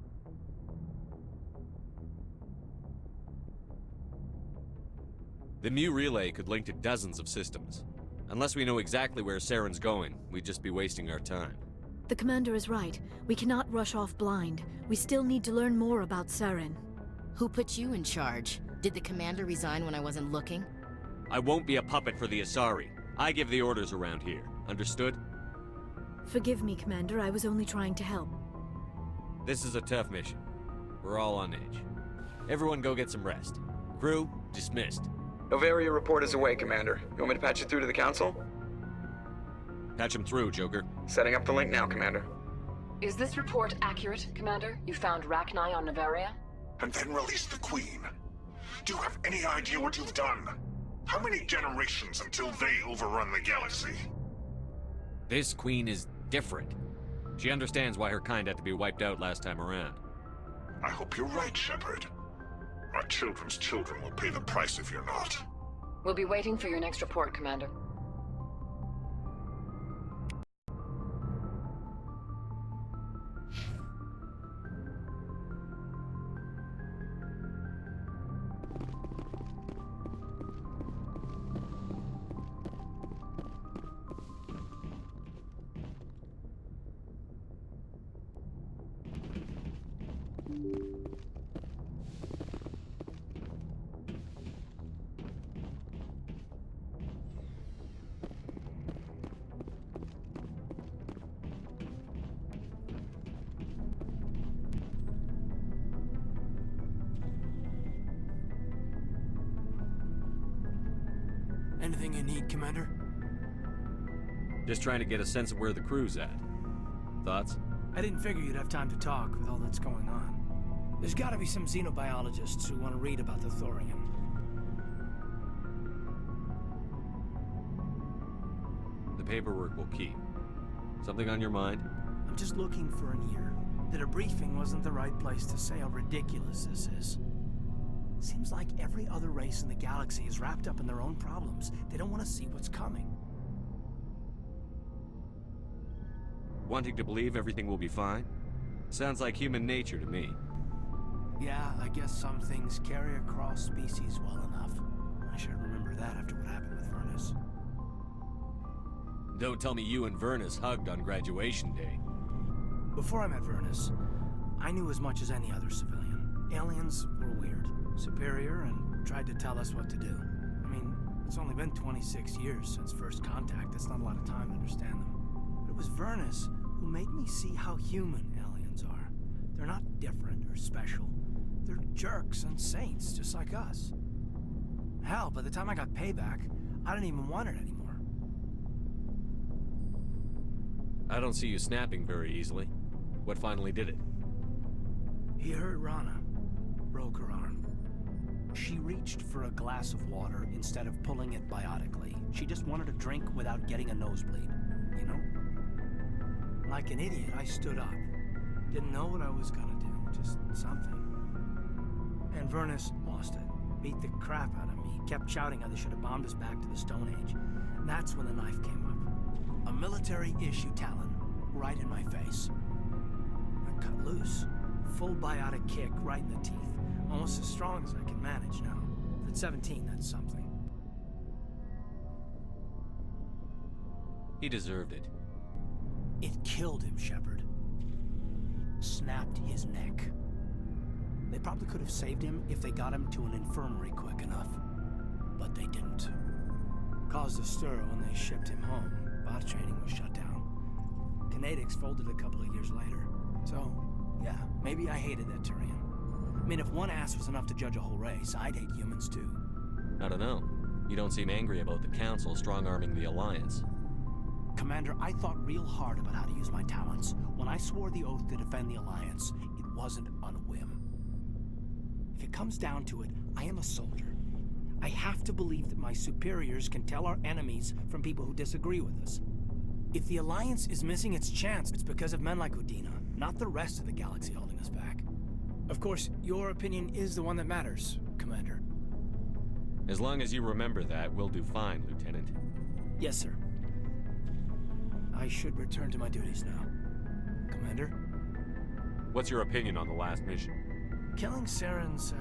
The Mu relay could link to dozens of systems. Unless we know exactly where Saren's going, we'd just be wasting our time. The commander is right. We cannot rush off blind. We still need to learn more about Saren. Who put you in charge? Did the commander resign when I wasn't looking? I won't be a puppet for the Asari. I give the orders around here. Understood? Forgive me, Commander. I was only trying to help. This is a tough mission. We're all on edge. Everyone go get some rest. Crew, dismissed. Noveria report is away, Commander. You want me to patch it through to the Council? Patch him through, Joker. Setting up the link now, Commander. Is this report accurate, Commander? You found Rachni on Noveria? And then released the Queen. Do you have any idea what you've done? How many generations until they overrun the galaxy? This Queen is different. She understands why her kind had to be wiped out last time around. I hope you're right, Shepard. Our children's children will pay the price if you're not. We'll be waiting for your next report, Commander. Anything you need, Commander? Just trying to get a sense of where the crew's at. Thoughts? I didn't figure you'd have time to talk with all that's going on. There's gotta be some xenobiologists who want to read about the thorium. The paperwork will keep. Something on your mind? I'm just looking for an ear. The debriefing wasn't the right place to say how ridiculous this is. Seems like every other race in the galaxy is wrapped up in their own problems. They don't want to see what's coming. Wanting to believe everything will be fine? Sounds like human nature to me. Yeah, I guess some things carry across species well enough. I should remember that after what happened with Vernus. Don't tell me you and Vernus hugged on graduation day. Before I met Vernus, I knew as much as any other civilian. Aliens were weird, superior, and tried to tell us what to do. I mean, it's only been 26 years since first contact. That's not a lot of time to understand them. But it was Vernus who made me see how human aliens are. They're not different or special. They're jerks and saints, just like us. Hell, by the time I got payback, I didn't even want it anymore. I don't see you snapping very easily. What finally did it? He hurt Rana. Broke her arm. She reached for a glass of water instead of pulling it biotically. She just wanted a drink without getting a nosebleed, you know? Like an idiot, I stood up. Didn't know what I was gonna do, just something. And Vernus lost it. Beat the crap out of me. Kept shouting how they should have bombed us back to the Stone Age. And that's when the knife came up. A military-issue Talon, right in my face. I cut loose. Full biotic kick right in the teeth. Almost as strong as I can manage now. At 17, that's something. He deserved it. It killed him, Shepard. Snapped his neck. They probably could have saved him if they got him to an infirmary quick enough. But they didn't. Caused a stir when they shipped him home. Bot training was shut down. Kinetics folded a couple of years later. So, yeah, maybe I hated that Turian. I mean, if one ass was enough to judge a whole race, I'd hate humans too. I don't know. You don't seem angry about the Council strong-arming the Alliance. Commander, I thought real hard about how to use my talents. When I swore the oath to defend the Alliance, it wasn't on a whim. If it comes down to it, I am a soldier. I have to believe that my superiors can tell our enemies from people who disagree with us. If the Alliance is missing its chance, it's because of men like Udina, not the rest of the galaxy holding us back. Of course, your opinion is the one that matters, Commander. As long as you remember that, we'll do fine, Lieutenant. Yes, sir. I should return to my duties now. Commander? What's your opinion on the last mission? Killing Saren's,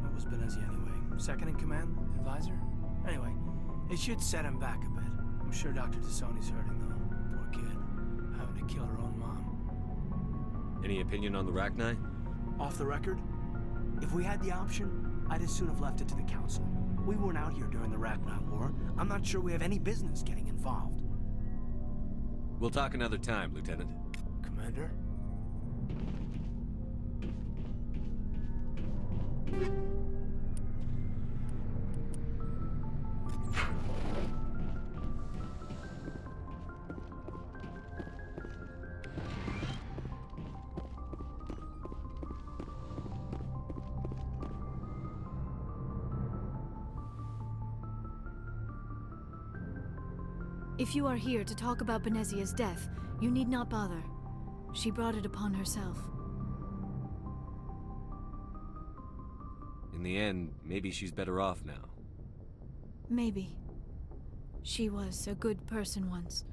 what was Benezia anyway? Second in command? Advisor? Anyway, it should set him back a bit. I'm sure Dr. Tassoni's hurting, though. Poor kid. Having to kill her own mom. Any opinion on the Rachni? Off the record? If we had the option, I'd as soon have left it to the Council. We weren't out here during the Rachni War. I'm not sure we have any business getting involved. We'll talk another time, Lieutenant. Commander? If you are here to talk about Benezia's death, you need not bother. She brought it upon herself. In the end, maybe she's better off now. Maybe. She was a good person once,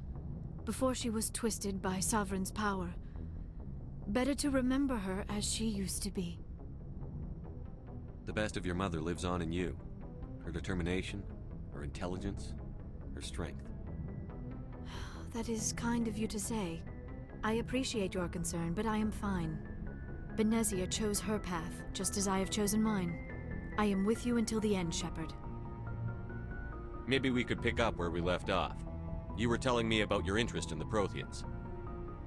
before she was twisted by Sovereign's power. Better to remember her as she used to be. The best of your mother lives on in you. Her determination, her intelligence, her strength. That is kind of you to say. I appreciate your concern, but I am fine. Benezia chose her path, just as I have chosen mine. I am with you until the end, Shepard. Maybe we could pick up where we left off. You were telling me about your interest in the Protheans.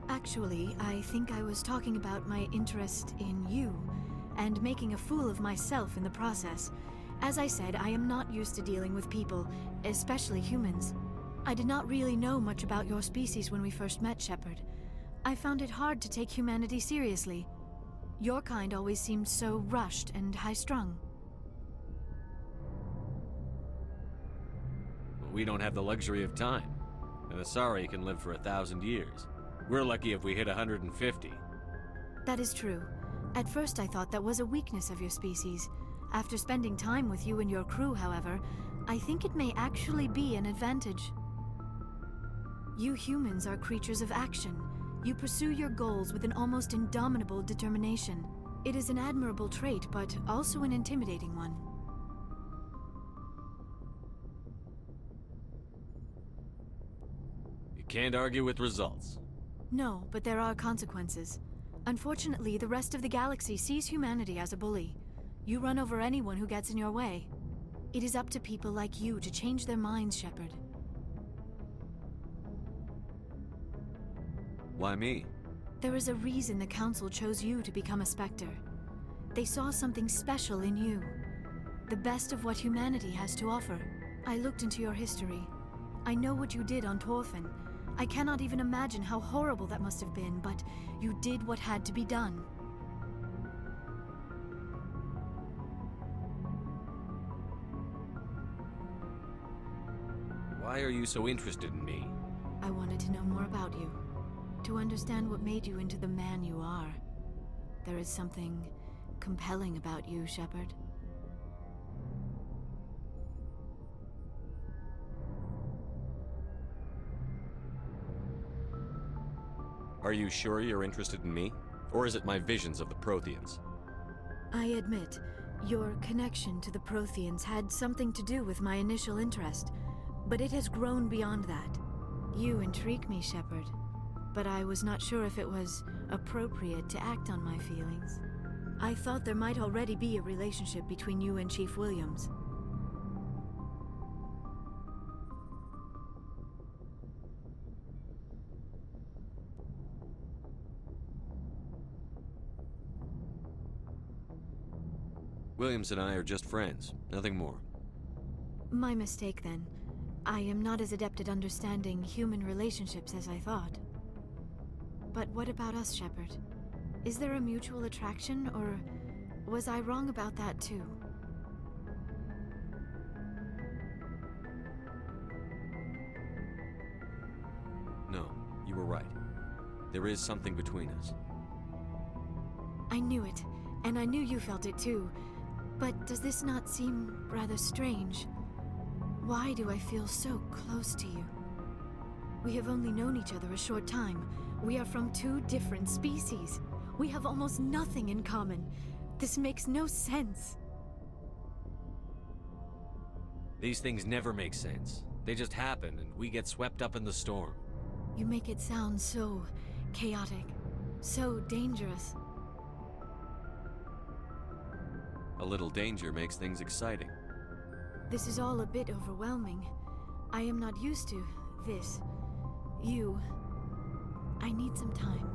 Actually, I think I was talking about my interest in you, and making a fool of myself in the process. As I said, I am not used to dealing with people, especially humans. I did not really know much about your species when we first met, Shepard. I found it hard to take humanity seriously. Your kind always seemed so rushed and high-strung. We don't have the luxury of time. An Asari can live for 1,000 years. We're lucky if we hit 150. That is true. At first I thought that was a weakness of your species. After spending time with you and your crew, however, I think it may actually be an advantage. You humans are creatures of action. You pursue your goals with an almost indomitable determination. It is an admirable trait, but also an intimidating one. You can't argue with results. No, but there are consequences. Unfortunately, the rest of the galaxy sees humanity as a bully. You run over anyone who gets in your way. It is up to people like you to change their minds, Shepard. Why me? There is a reason the Council chose you to become a Spectre. They saw something special in you. The best of what humanity has to offer. I looked into your history. I know what you did on Torfin. I cannot even imagine how horrible that must have been, but you did what had to be done. Why are you so interested in me? I wanted to know more about you. To understand what made you into the man you are. There is something compelling about you, Shepard. Are you sure you're interested in me? Or is it my visions of the Protheans? I admit, your connection to the Protheans had something to do with my initial interest, but it has grown beyond that. You intrigue me, Shepard, but I was not sure if it was appropriate to act on my feelings. I thought there might already be a relationship between you and Chief Williams. Williams and I are just friends, nothing more. My mistake, then. I am not as adept at understanding human relationships as I thought. But what about us, Shepard? Is there a mutual attraction, or was I wrong about that too? No, you were right. There is something between us. I knew it, and I knew you felt it too. But does this not seem rather strange? Why do I feel so close to you? We have only known each other a short time. We are from two different species. We have almost nothing in common. This makes no sense. These things never make sense. They just happen, and we get swept up in the storm. You make it sound so chaotic, so dangerous. A little danger makes things exciting. This is all a bit overwhelming. I am not used to this. I need some time.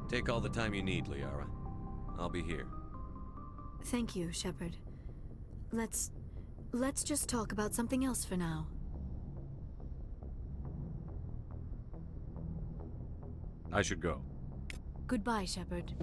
Take all the time you need, Liara. I'll be here. Thank you, Shepard. Let's just talk about something else for now. I should go. Goodbye, Shepard.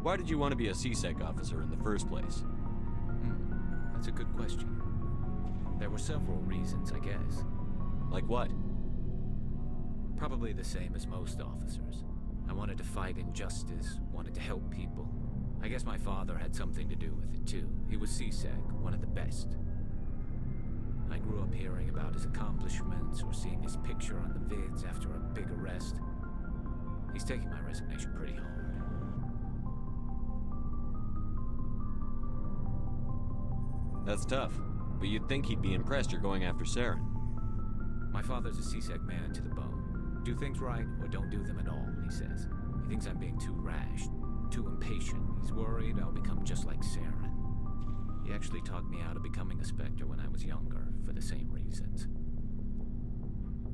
Why did you want to be a CSEC officer in the first place? That's a good question. There were several reasons, I guess. Like what? Probably the same as most officers. I wanted to fight injustice, wanted to help people. I guess my father had something to do with it too. He was CSEC, one of the best. I grew up hearing about his accomplishments or seeing his picture on the vids after a big arrest. He's taking my resignation pretty hard. That's tough, but you'd think he'd be impressed you're going after Saren. My father's a CSEC man to the bone. Do things right or don't do them at all, he says. He thinks I'm being too rash, too impatient. He's worried I'll become just like Saren. He actually talked me out of becoming a Spectre when I was younger, for the same reasons.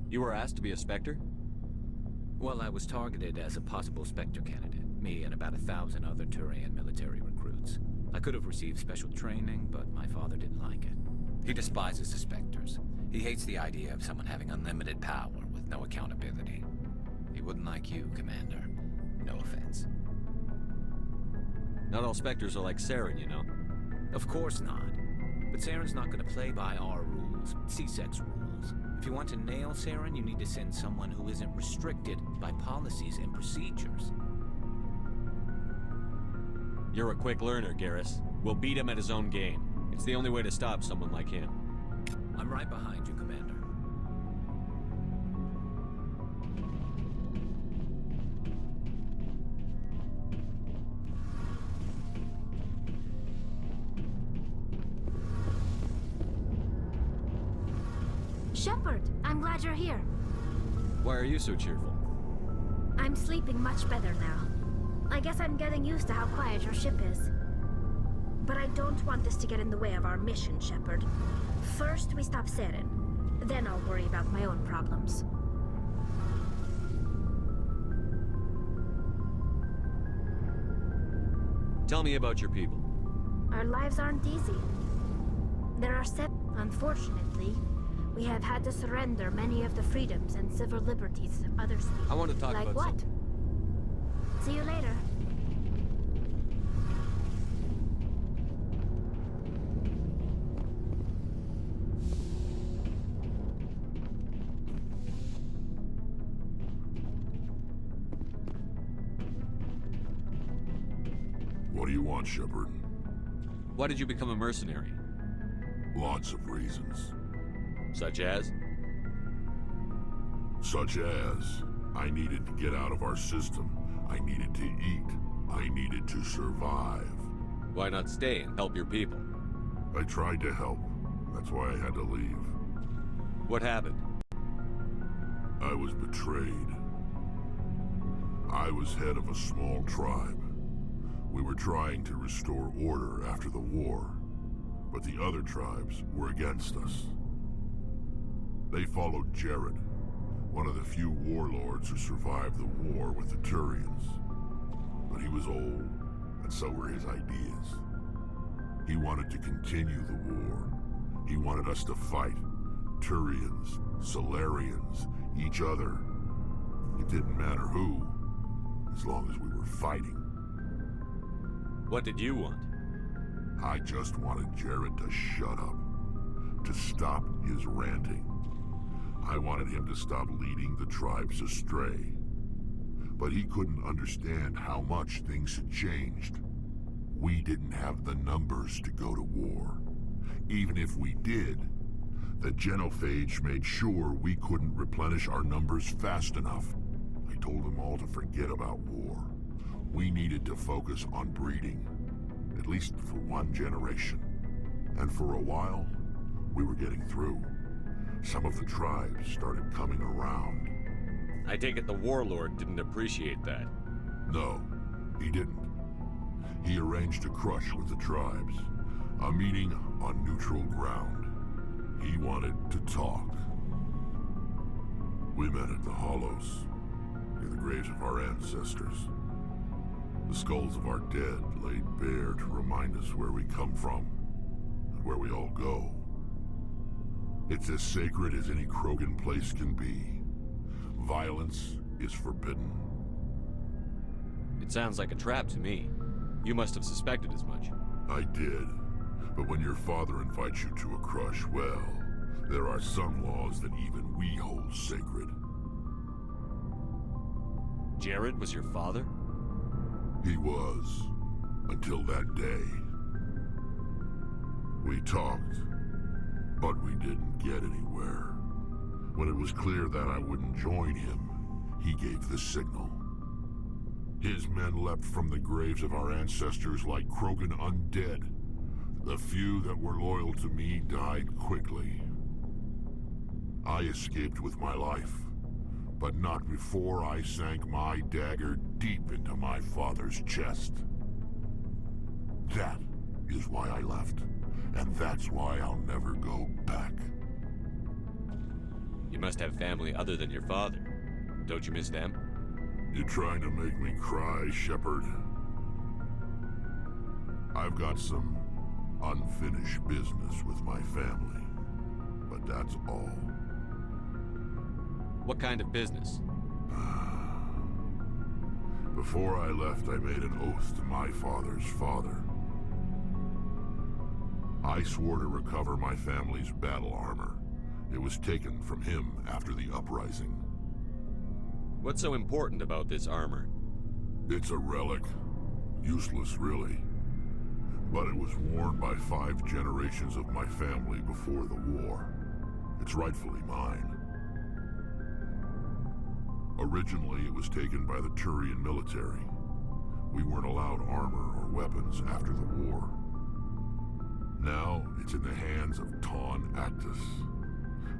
You were asked to be a Spectre? Well, I was targeted as a possible Spectre candidate. Me and about 1,000 other Turian military recruits. I could have received special training, but my father didn't like it. He despises the Spectres. He hates the idea of someone having unlimited power with no accountability. He wouldn't like you, Commander. No offense. Not all Spectres are like Saren, you know. Of course not. But Saren's not gonna play by our rules, CSEC's rules. If you want to nail Saren, you need to send someone who isn't restricted by policies and procedures. You're a quick learner, Garrus. We'll beat him at his own game. It's the only way to stop someone like him. I'm right behind you, Commander. Shepard, I'm glad you're here. Why are you so cheerful? I'm sleeping much better now. I guess I'm getting used to how quiet your ship is. But I don't want this to get in the way of our mission, Shepard. First, we stop Saren. Then I'll worry about my own problems. Tell me about your people. Our lives aren't easy. There are unfortunately, we have had to surrender many of the freedoms and civil liberties others speak. I want to talk like about what? something. See you later. What do you want, Shepard? Why did you become a mercenary? Lots of reasons. Such as? Such as, I needed to get out of our system. I needed to eat. I needed to survive. Why not stay and help your people? I tried to help. That's why I had to leave. What happened? I was betrayed. I was head of a small tribe. We were trying to restore order after the war, but the other tribes were against us. They followed Jared, one of the few warlords who survived the war with the Turians. But he was old, and so were his ideas. He wanted to continue the war. He wanted us to fight. Turians, Solarians, each other. It didn't matter who, as long as we were fighting. What did you want? I just wanted Jared to shut up, to stop his ranting. I wanted him to stop leading the tribes astray. But he couldn't understand how much things had changed. We didn't have the numbers to go to war. Even if we did, the genophage made sure we couldn't replenish our numbers fast enough. I told them all to forget about war. We needed to focus on breeding, at least for one generation. And for a while, we were getting through. Some of the tribes started coming around. I take it the warlord didn't appreciate that. No, he didn't. He arranged a crush with the tribes, a meeting on neutral ground. He wanted to talk. We met at the Hollows, near the graves of our ancestors. The skulls of our dead laid bare to remind us where we come from and where we all go. It's as sacred as any Krogan place can be. Violence is forbidden. It sounds like a trap to me. You must have suspected as much. I did. But when your father invites you to a crush, well, there are some laws that even we hold sacred. Jared was your father? He was, until that day. We talked, but we didn't get anywhere. When it was clear that I wouldn't join him, he gave the signal. His men leapt from the graves of our ancestors like Krogan undead. The few that were loyal to me died quickly. I escaped with my life, but not before I sank my dagger deep into my father's chest. That is why I left, and that's why I'll never go back. You must have family other than your father. Don't you miss them? You trying to make me cry, Shepard? I've got some unfinished business with my family, but that's all. What kind of business? Before I left, I made an oath to my father's father. I swore to recover my family's battle armor. It was taken from him after the uprising. What's so important about this armor? It's a relic. Useless, really. But it was worn by 5 generations of my family before the war. It's rightfully mine. Originally, it was taken by the Turian military. We weren't allowed armor or weapons after the war. Now, it's in the hands of Ton Actus,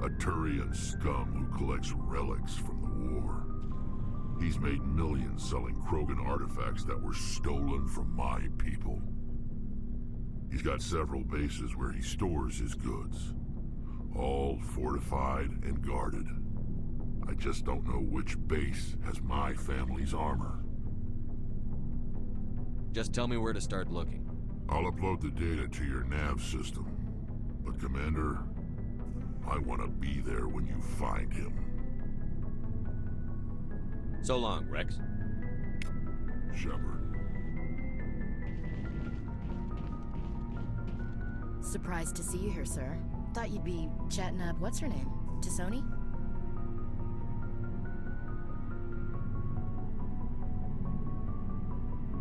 a Turian scum who collects relics from the war. He's made millions selling Krogan artifacts that were stolen from my people. He's got several bases where he stores his goods, all fortified and guarded. I just don't know which base has my family's armor. Just tell me where to start looking. I'll upload the data to your nav system. But Commander, I want to be there when you find him. So long, Rex. Shepard. Surprised to see you here, sir. Thought you'd be chatting up what's her name? Tassoni?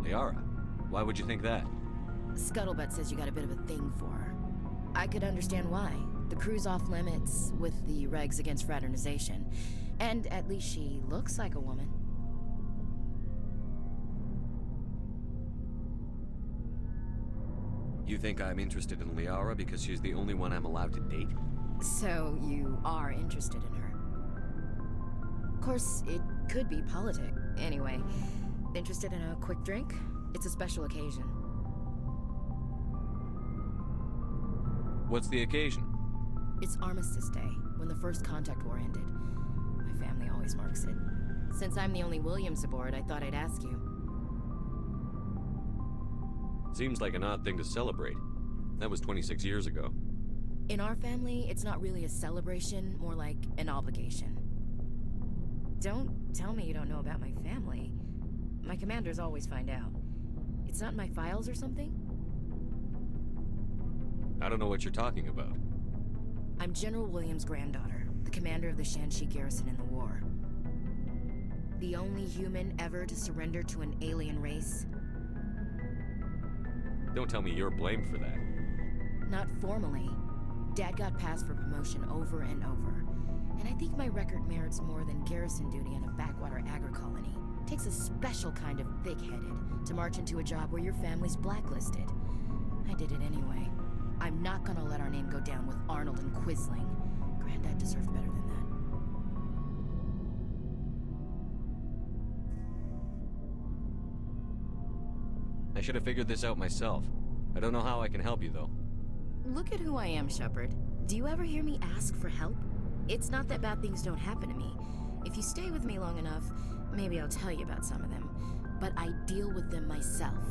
Liara, why would you think that? Scuttlebutt says you got a bit of a thing for her. I could understand why. The crew's off limits with the regs against fraternization. And at least she looks like a woman. You think I'm interested in Liara because she's the only one I'm allowed to date? So you are interested in her. Of course, it could be politic. Anyway, interested in a quick drink? It's a special occasion. What's the occasion? It's Armistice Day, when the First Contact War ended. My family always marks it. Since I'm the only Williams aboard, I thought I'd ask you. Seems like an odd thing to celebrate. That was 26 years ago. In our family, it's not really a celebration, more like an obligation. Don't tell me you don't know about my family. My commanders always find out. It's not in my files or something? I don't know what you're talking about. I'm General Williams' granddaughter, the commander of the Shanxi garrison in the war. The only human ever to surrender to an alien race. Don't tell me you're blamed for that. Not formally. Dad got passed for promotion over and over. And I think my record merits more than garrison duty in a backwater agri-colony. Takes a special kind of thick-headed to march into a job where your family's blacklisted. I did it anyway. I'm not gonna let our name go down with Arnold and Quisling. Granddad deserved better than that. I should have figured this out myself. I don't know how I can help you, though. Look at who I am, Shepard. Do you ever hear me ask for help? It's not that bad things don't happen to me. If you stay with me long enough, maybe I'll tell you about some of them. But I deal with them myself.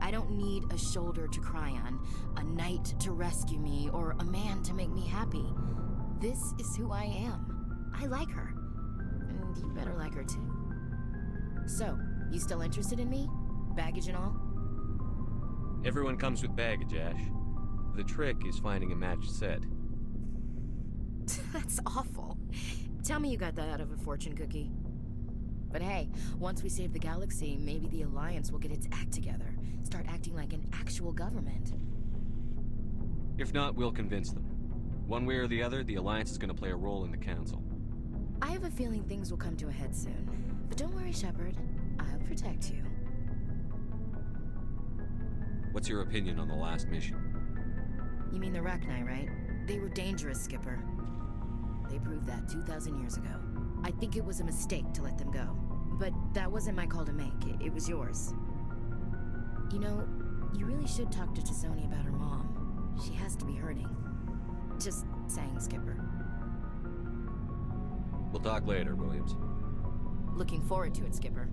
I don't need a shoulder to cry on, a knight to rescue me, or a man to make me happy. This is who I am. I like her. And you better like her too. So, you still interested in me? Baggage and all? Everyone comes with baggage, Ash. The trick is finding a matched set. That's awful. Tell me you got that out of a fortune cookie. But hey, once we save the galaxy, maybe the Alliance will get its act together. Start acting like an actual government. If not, we'll convince them. One way or the other, the Alliance is going to play a role in the Council. I have a feeling things will come to a head soon. But don't worry, Shepard. I'll protect you. What's your opinion on the last mission? You mean the Rachni, right? They were dangerous, Skipper. They proved that 2,000 years ago. I think it was a mistake to let them go. But that wasn't my call to make. It was yours. You know, you really should talk to Tizoni about her mom. She has to be hurting. Just saying, Skipper. We'll talk later, Williams. Looking forward to it, Skipper.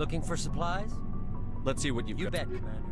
Looking for supplies? Let's see what you've got. You bet, Commander.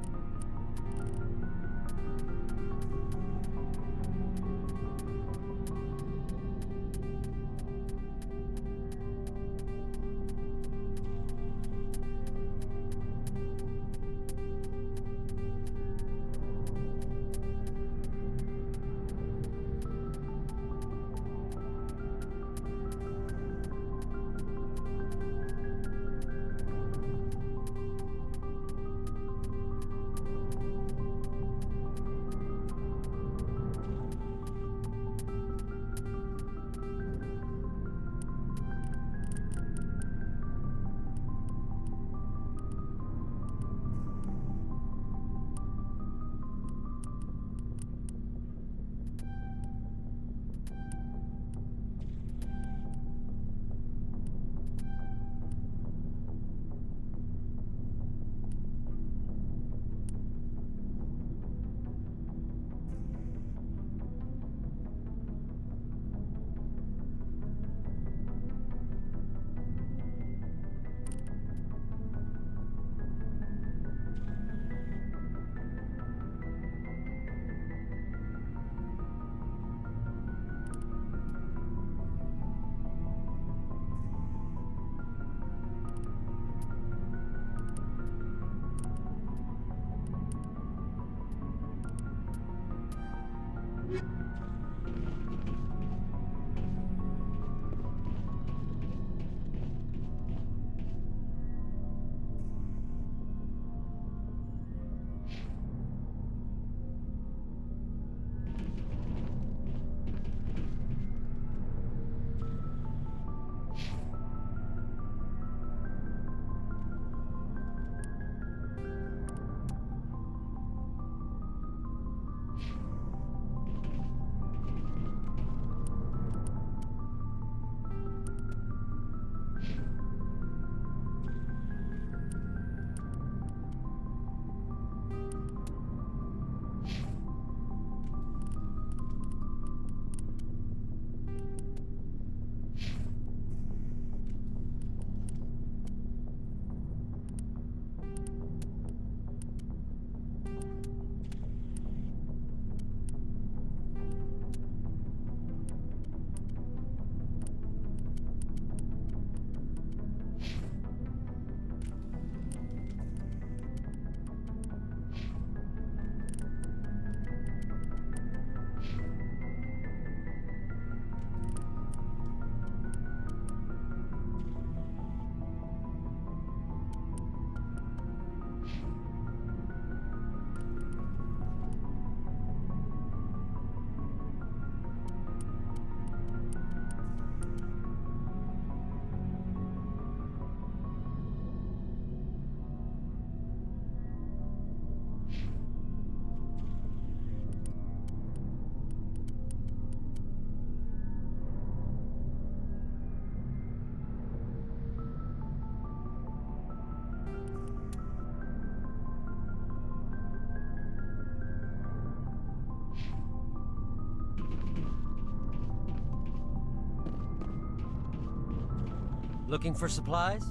Looking for supplies?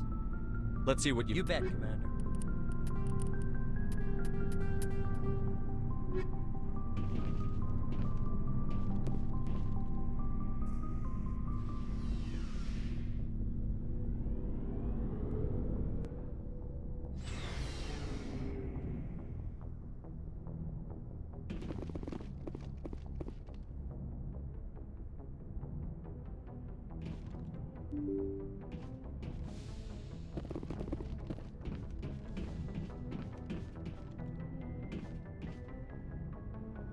Let's see what You bet, Commander.